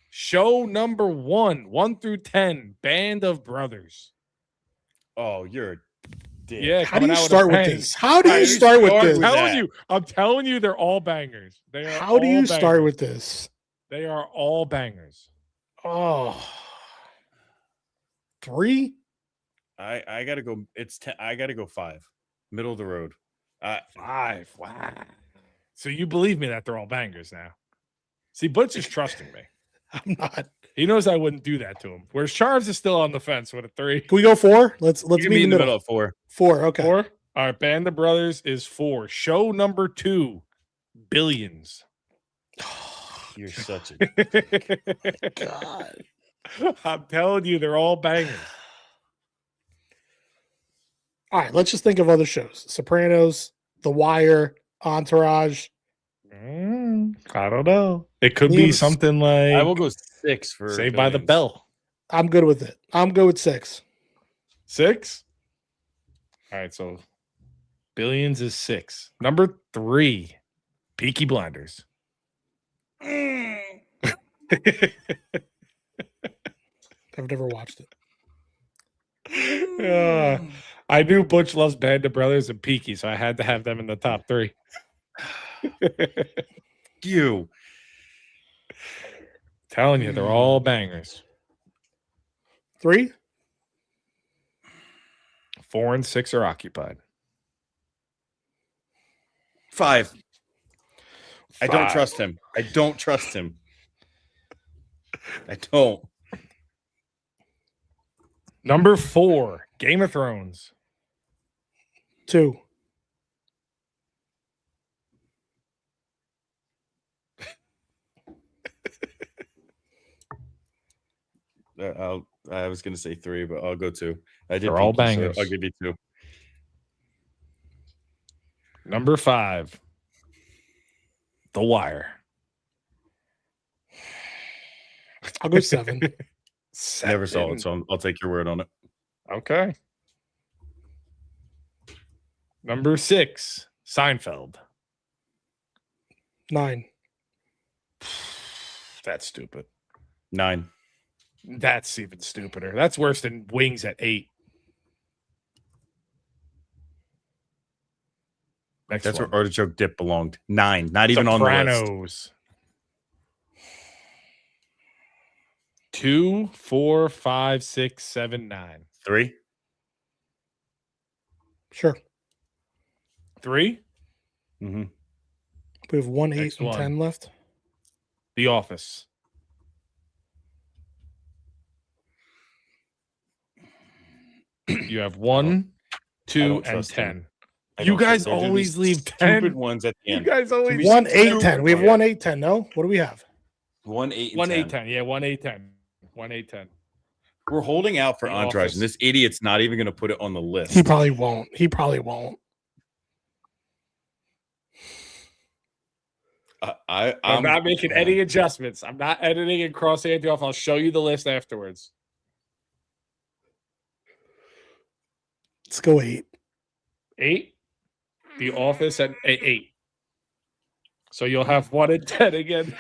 Show number 1 through 10, Band of Brothers.
Oh, you're a dick.
Yeah,
How do
coming
you
out with a
start with
bang.
this? How do
How
you
do you
start with
start
this?
with that?
I'm telling you, they're all bangers. They are
How do
all
you start
bangers.
with this?
They are all bangers.
Oh, 3?
I gotta go. It's 10. I gotta go 5. Middle of the road.
5. Wow. So you believe me that they're all bangers now. See, Butch is trusting me.
I'm not.
He knows I wouldn't do that to him. Whereas Charles is still on the fence with a 3.
Can we go 4? Let's
You can
meet
be
in the middle.
of 4.
4. Okay.
4. All right, Band of Brothers is 4. Show number 2, Billions.
You're such a
God.
I'm telling you, they're all bangers.
All right. Let's just think of other shows: Sopranos, The Wire, Entourage.
I don't know. It could be
Names.
something like
I will go 6 for
Saved by the
Billions.
Bell.
I'm good with it. I'm good with 6.
6. All right, so Billions is 6. Number 3, Peaky Blinders.
I've never watched it.
I knew Butch loves Band of Brothers and Peaky, so I had to have them in the top 3.
You.
Telling you, they're all bangers.
3?
4 and 6 are occupied.
5. I don't
5.
trust him. I don't trust him. I don't.
Number 4, Game of Thrones.
2.
I was going to say 3, but I'll go 2. I did.
They're all
Peaky, so
bangers.
I'll give you 2.
Number 5, The Wire.
I'll go 7.
Never saw it, so I'll take your word on it.
Okay. Number 6, Seinfeld.
9.
That's stupid.
9.
That's even stupider. That's worse than Wings at 8. Next
That's
one.
where artichoke dip belonged. 9. Not even on the list.
Sopranos. 2, 4, 5, 6, 7, 9.
3.
Sure.
3,
Mm-hmm.
We have 1, 8,
Next
and
one.
10 left.
The Office. You have 1, 2,
don't
and
trust
10.
him.
You guys always leave
stupid
10.
ones at the
You
end.
guys always
be
1, 8,
stupid
10. We have
ones.
1, 8, 10. No? What do we have?
1, 8, and
1,
10.
8, 10. Yeah, 1, 8, 10. 1, 8, 10.
We're holding out for
The
Entourage,
Office.
and this idiot's not even going to put it on the list.
He probably won't. He probably won't.
I'm
I'm
not making any adjustments. I'm not editing and crossing anything off. I'll show you the list afterwards.
Let's go 8.
8. The Office at 8. So you'll have 1 and 10 again.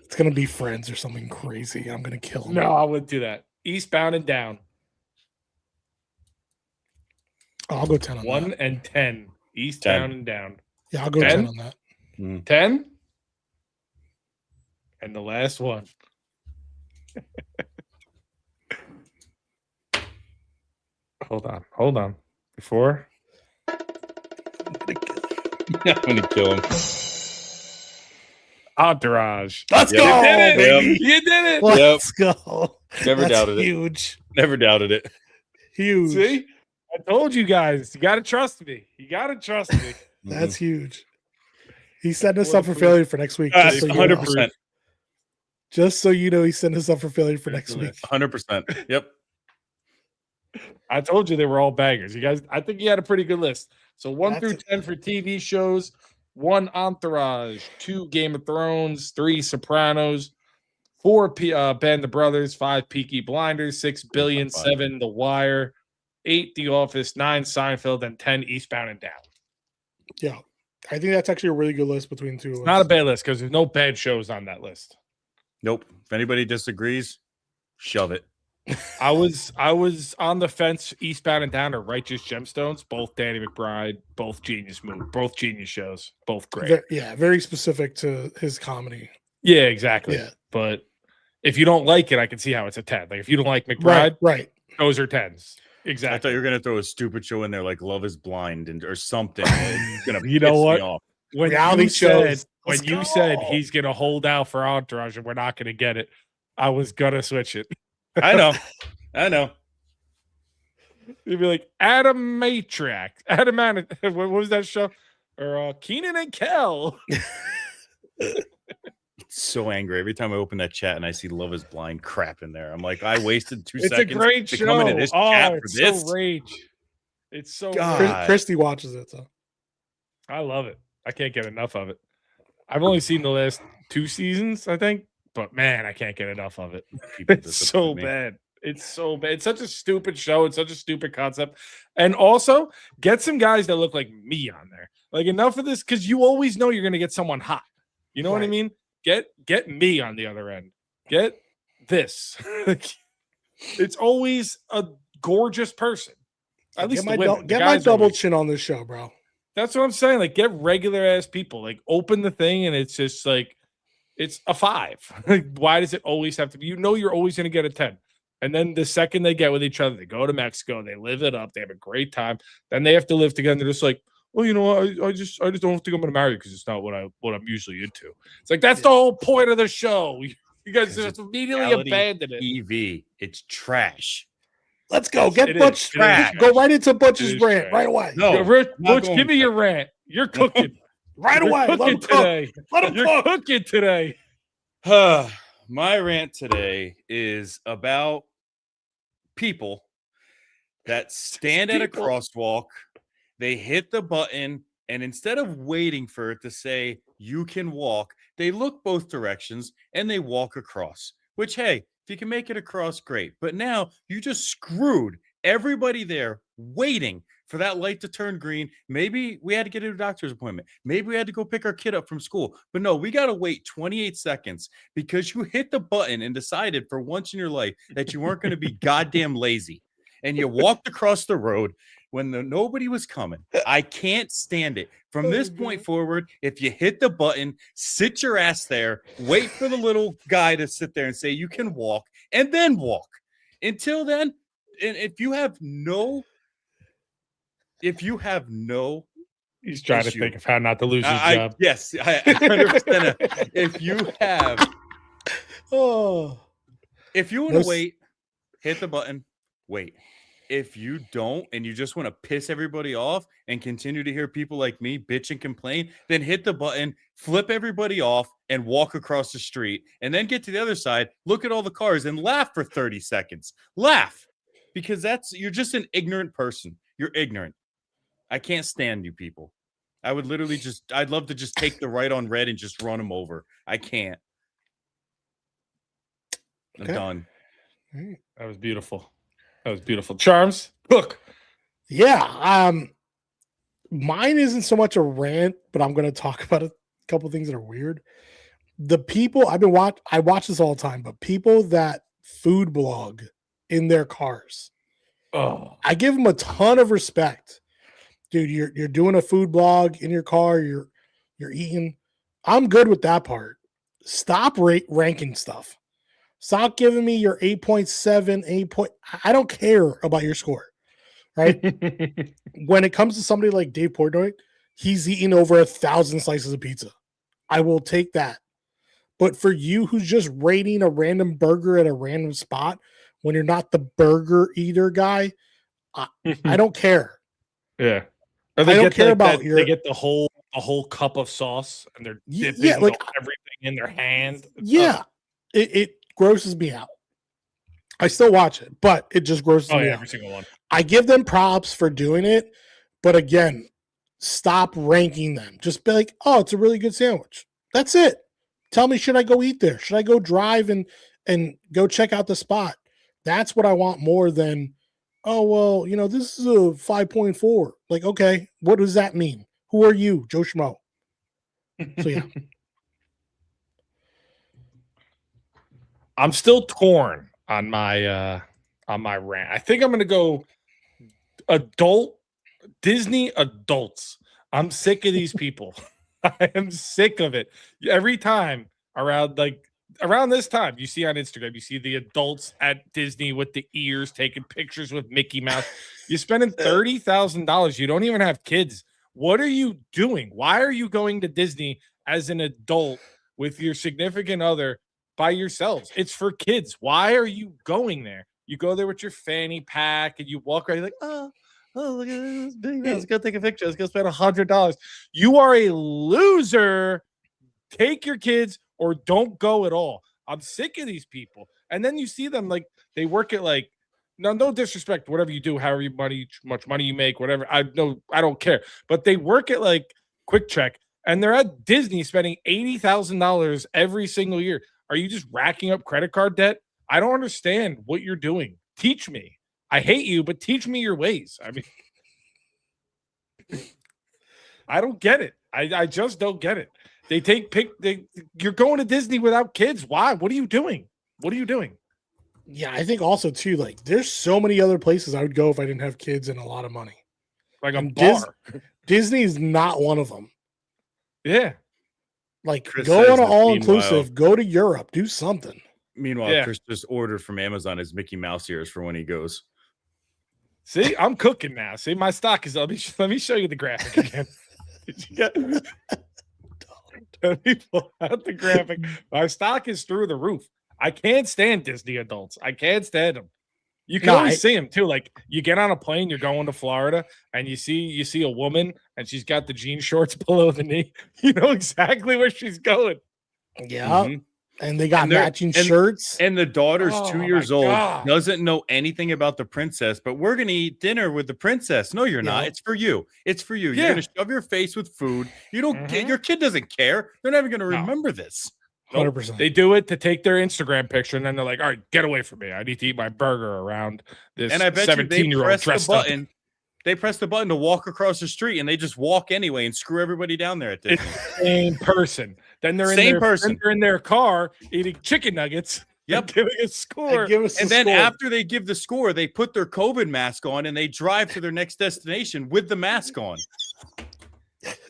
It's gonna be Friends or something crazy. I'm gonna kill him.
No, I wouldn't do that. Eastbound and down.
I'll go 10 on
1
that.
and 10. Eastbound and down.
Yeah, I'll go 10 on that.
10. And the last one. Hold on. Before.
I'm gonna kill him.
Entourage.
Let's
Yep.
go,
You did it.
baby.
You did it.
Let's go.
Never
That's
doubted it.
huge.
Never doubted it.
Huge.
See? I told you guys. You got to trust me. You got to trust me.
That's huge. He's setting us up for failure for next week. Just so,
100%.
just so you know, he's setting us up for failure for next week.
100%. Yep.
I told you they were all bangers. You guys, I think you had a pretty good list. So 1
That's
through 10 for TV shows, 1 Entourage, 2 Game of Thrones, 3 Sopranos, 4 Band of Brothers, 5 Peaky Blinders, 6 Billion, 7 The Wire, 8 The Office, 9 Seinfeld, and 10 Eastbound and Down.
Yeah. I think that's actually a really good list between two of us.
Not a bad list because there's no bad shows on that list.
Nope. If anybody disagrees, shove it.
I was on the fence. Eastbound and Down or Righteous Gemstones, both Danny McBride, both genius shows, both great.
Very specific to his comedy.
Yeah, exactly.
Yeah.
But if you don't like it, I can see how it's a 10. Like if you don't like McBride,
Right.
those are 10s.
I
Exactly.
thought you were gonna throw a stupid show in there like Love Is Blind or something. It's gonna
You know
piss
what?
me off.
When
Reality
you said
shows.
when
Let's
you
go.
said he's gonna hold out for Entourage and we're not gonna get it, I was gonna switch it.
I know.
You'd be like what was that show? Or Keenan and Kel.
So angry every time I open that chat and I see Love Is Blind crap in there. I'm like, I wasted 2
It's a
seconds
great
to
show.
come into this chat for
It's
this.
so rage. It's so
God.
rage.
Christy watches it, so
I love it. I can't get enough of it. I've only seen the last 2 seasons, I think, but man, I can't get enough of it.
People
It's so
disappoint me.
bad. It's so bad. It's such a stupid show. It's such a stupid concept. And also, get some guys that look like me on there. Like enough of this, because you always know you're going to get someone hot. You know what I
Right.
mean? Get me on the other end. Get this. It's always a gorgeous person. At least
get
the women. The
my
guys
double
always-
chin on this show, bro.
That's what I'm saying. Like, get regular ass people. Like, open the thing, and it's just like, it's a 5. Like, why does it always have to be? You know, you're always going to get a 10. And then the second they get with each other, they go to Mexico, they live it up, they have a great time. Then they have to live together. They're just like, well, you know, I just don't think I'm going to marry you because it's not what I'm usually into. It's like that's the whole point of the show. You guys just immediately
reality
abandon it.
TV. It's trash.
Let's go. Get
It
Butch.
is trash.
Go right into Butch's
It is
rant
trash.
right away.
No,
Rich,
not
Butch,
going
give me
to.
your rant. You're cooking.
Right
You're
away. Let
cooking
him cook.
today.
Let him
You're
cook.
cooking today.
My rant today is about people that stand at a
People.
crosswalk, they hit the button, and instead of waiting for it to say you can walk, they look both directions and they walk across. Which, hey, if you can make it across, great. But now you just screwed everybody there waiting for that light to turn green. Maybe we had to get a doctor's appointment. Maybe we had to go pick our kid up from school. But no, we got to wait 28 seconds because you hit the button and decided for once in your life that you weren't going to be goddamn lazy. And you walked across the road when nobody was coming. I can't stand it. From this point forward, if you hit the button, sit your ass there, wait for the little guy to sit there and say you can walk, and then walk. Until then, and if you have no
He's trying to
issue.
think of how not to lose his job.
Yes, I 100%. If you have,
Oh,
if you want
No
to
s-
wait, hit the button, wait. If you don't, and you just want to piss everybody off and continue to hear people like me bitch and complain, then hit the button, flip everybody off, and walk across the street. And then get to the other side, look at all the cars, and laugh for 30 seconds. Laugh. Because you're just an ignorant person. You're ignorant. I can't stand you people. I'd love to just take the right on red and just run them over. I can't. I'm
Okay.
done.
That was beautiful. That was beautiful. Charms, cook.
yeah. Mine isn't so much a rant, but I'm going to talk about a couple things that are weird. the people I watch this all the time, but people that food blog in their cars, I give them a ton of respect. Dude, you're doing a food blog in your car, you're eating. I'm good with that part. Stop ranking stuff. Stop giving me your 8.7, 8 point. I don't care about your score, right? When it comes to somebody like Dave Portnoy, he's eating over 1,000 slices of pizza. I will take that. But for you who's just rating a random burger at a random spot when you're not the burger eater guy, I don't care.
Yeah.
I don't care about
that, they get the whole cup of sauce and they're dipping everything in their hand.
It grosses me out. I still watch it, but it just grosses me out.
Every single one.
I give them props for doing it, but again, stop ranking them. Just be like, oh, it's a really good sandwich. That's it. Tell me, should I go eat there? Should I go drive and go check out the spot? That's what I want more than, oh, well, this is a 5.4. Like, okay, what does that mean? Who are you, Joe Schmo? So, yeah.
I'm still torn on my rant. I think I'm going to go Disney adults. I'm sick of these people. I am sick of it. Every time around this time, you see on Instagram, you see the adults at Disney with the ears taking pictures with Mickey Mouse. You're spending $30,000. You don't even have kids. What are you doing? Why are you going to Disney as an adult with your significant other by yourselves? It's for kids. Why are you going there? You go there with your fanny pack and you walk around, you're like, oh, look at this big man. Let's go take a picture. Let's go spend $100. You are a loser. Take your kids or don't go at all. I'm sick of these people. And then you see them like they work at like, no disrespect, whatever you do, however much money you make, whatever. I don't care. But they work at like Quick Check and they're at Disney spending $80,000 every single year. Are you just racking up credit card debt? I don't understand what you're doing. Teach me. I hate you, but teach me your ways. I mean, I don't get it. I just don't get it. You're going to Disney without kids. Why? What are you doing? What are you doing?
Yeah, I think also too, like there's so many other places I would go if I didn't have kids and a lot of money.
Like a bar.
Disney is not one of them.
Yeah.
Like go on an all-inclusive, go to Europe, do something.
Meanwhile, Chris just ordered from Amazon his Mickey Mouse ears for when he goes.
See, I'm cooking now. See, my stock is. Let me show you the graphic again. Let me pull out the graphic. My stock is through the roof. I can't stand Disney adults. I can't stand them. You can always see them too. Like you get on a plane, you're going to Florida, and you see a woman, and she's got the jean shorts below the knee. You know exactly where she's going.
Yeah. Mm-hmm. And they got matching shirts.
And the daughter's 2 years old, doesn't know anything about the princess, but we're going to eat dinner with the princess. No, you're not. It's for you. It's for you. You're going to shove your face with food. You don't get, your kid doesn't care. They're never going to remember this.
100%.
They do it to take their Instagram picture, and then they're like, all right, get away from me. I need to eat my burger around this 17-year-old dressed up.
They press the button to walk across the street, and they just walk anyway and screw everybody down there at Disney.
Same person. Then they're in their car eating chicken nuggets.
Yep,
giving a score.
Then after they give the score, they put their COVID mask on and they drive to their next destination with the mask on.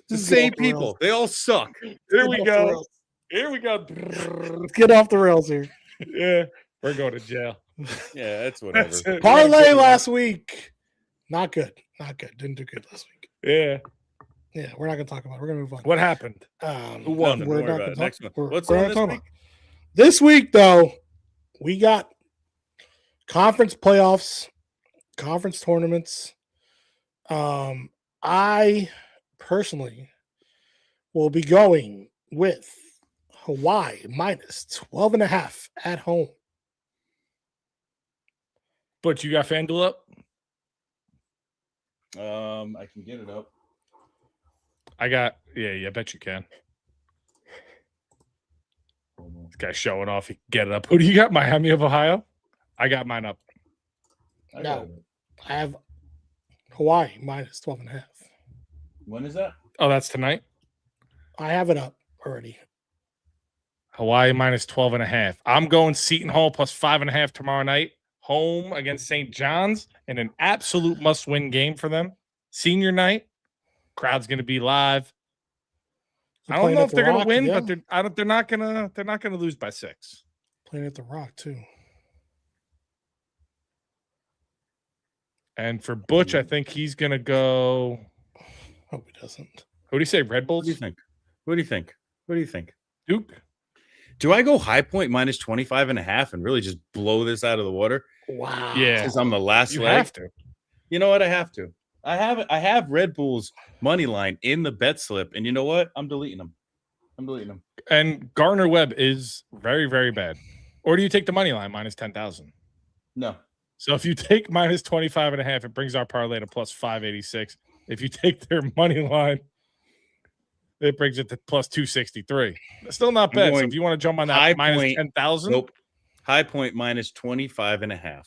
The same people. They all suck.
Here we go.
Let's get off the rails here.
Yeah, we're going to jail.
Yeah, that's whatever.
Parlay last week. Not good. Didn't do good last week.
Yeah,
we're not going to talk about it. We're going to move on.
What happened?
Who won?
We're not going to
next
talk.
What's on this week?
This week, though, we got conference playoffs, conference tournaments. I personally will be going with Hawaii minus 12.5 at home.
But you got FanDuel up?
I can get it up.
I bet you can. This guy's showing off. He can get it up. Who do you got? Miami of Ohio? I got mine up.
I have Hawaii minus 12.5.
When is that?
Oh, that's tonight?
I have it up already.
Hawaii minus 12.5. I'm going Seton Hall plus 5.5 tomorrow night, home against St. John's, in an absolute must-win game for them. Senior night, crowd's going to be live. I don't know if they're going to win, but they're not going to lose by 6.
Playing at the Rock too.
And for Butch, I think he's going to go.
Hope he doesn't.
Who do you say? Red Bulls?
What do you think? What do you think? What do you think?
Duke?
Do I go high point minus 25.5 and really just blow this out of the water?
Wow.
Yeah.
Because I'm the last
You
leg.
have to.
You know what? I have to. I have Red Bull's money line in the bet slip, and you know what? I'm deleting them.
And Gardner Webb is very, very bad. Or do you take the money line minus 10,000?
No.
So if you take minus 25.5, it brings our parlay to plus 586. If you take their money line, it brings it to plus 263. It's still not bad. So if you want to jump on that minus 10,000.
Nope. High point minus 25.5.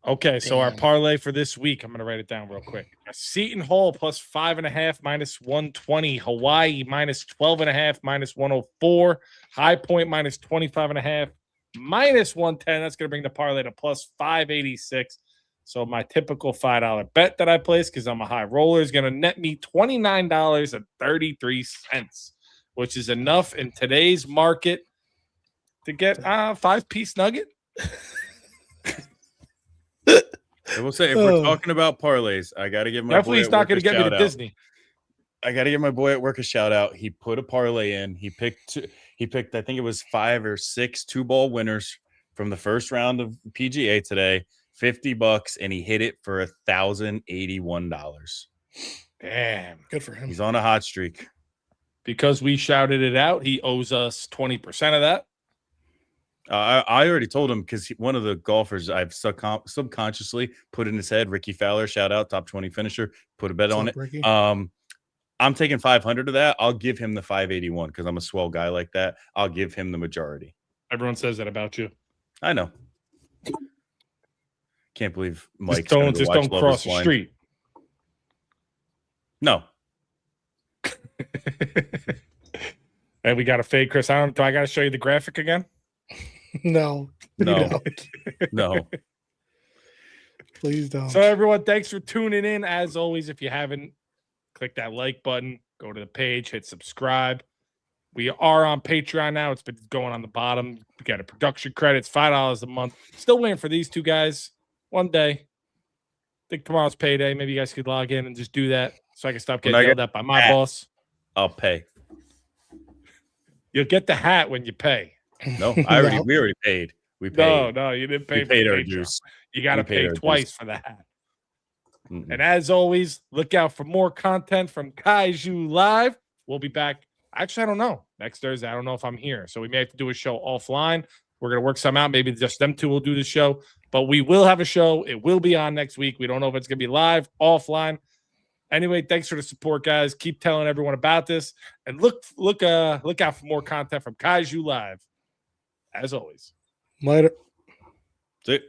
Okay, so our parlay for this week, I'm going to write it down real quick. Seton Hall plus 5.5 minus 120. Hawaii minus 12.5 minus 104. High Point minus 25.5 minus 110. That's going to bring the parlay to plus 586. So my typical $5 bet that I place, because I'm a high roller, is going to net me $29.33, which is enough in today's market to get a 5-piece nugget.
I will say, if we're talking about parlays, I got to give my
definitely
boy
he's not going to get me to Disney.
I got to give my boy at work a shout out. He put a parlay in. He picked, I think it was 5 or 6 2-ball winners from the first round of PGA today, $50, and he hit it for $1,081.
Damn,
good for him.
He's on a hot streak.
Because we shouted it out, he owes us 20% of that.
I already told him, because one of the golfers I've subconsciously put in his head, Ricky Fowler, shout out, top 20 finisher, put a bet on it.
Ricky?
I'm taking 500 of that. I'll give him the 581 because I'm a swell guy like that. I'll give him the majority.
Everyone says that about you.
I know. Can't believe Mike.
Just don't cross the street.
No.
And we got a fade, Chris. Do I got to show you the graphic again?
No.
No. No.
Please don't.
So everyone, thanks for tuning in. As always, if you haven't, click that like button, go to the page, hit subscribe. We are on Patreon now. It's been going on the bottom. We got a production credits, $5 a month. Still waiting for these two guys. One day. I think tomorrow's payday. Maybe you guys could log in and just do that so I can stop getting yelled at by my boss.
I'll pay.
You'll get the hat when you pay.
No, we already paid. We paid.
No, you didn't pay.
We paid our dues.
You got to pay twice for the hat.
Mm-mm.
And as always, look out for more content from Kaiju Live. We'll be back. Actually, I don't know. Next Thursday, I don't know if I'm here. So we may have to do a show offline. We're going to work some out. Maybe just them two will do the show. But we will have a show. It will be on next week. We don't know if it's going to be live, offline. Anyway, thanks for the support, guys. Keep telling everyone about this. And look out for more content from Kaiju Live. As always.
Later.
That's it.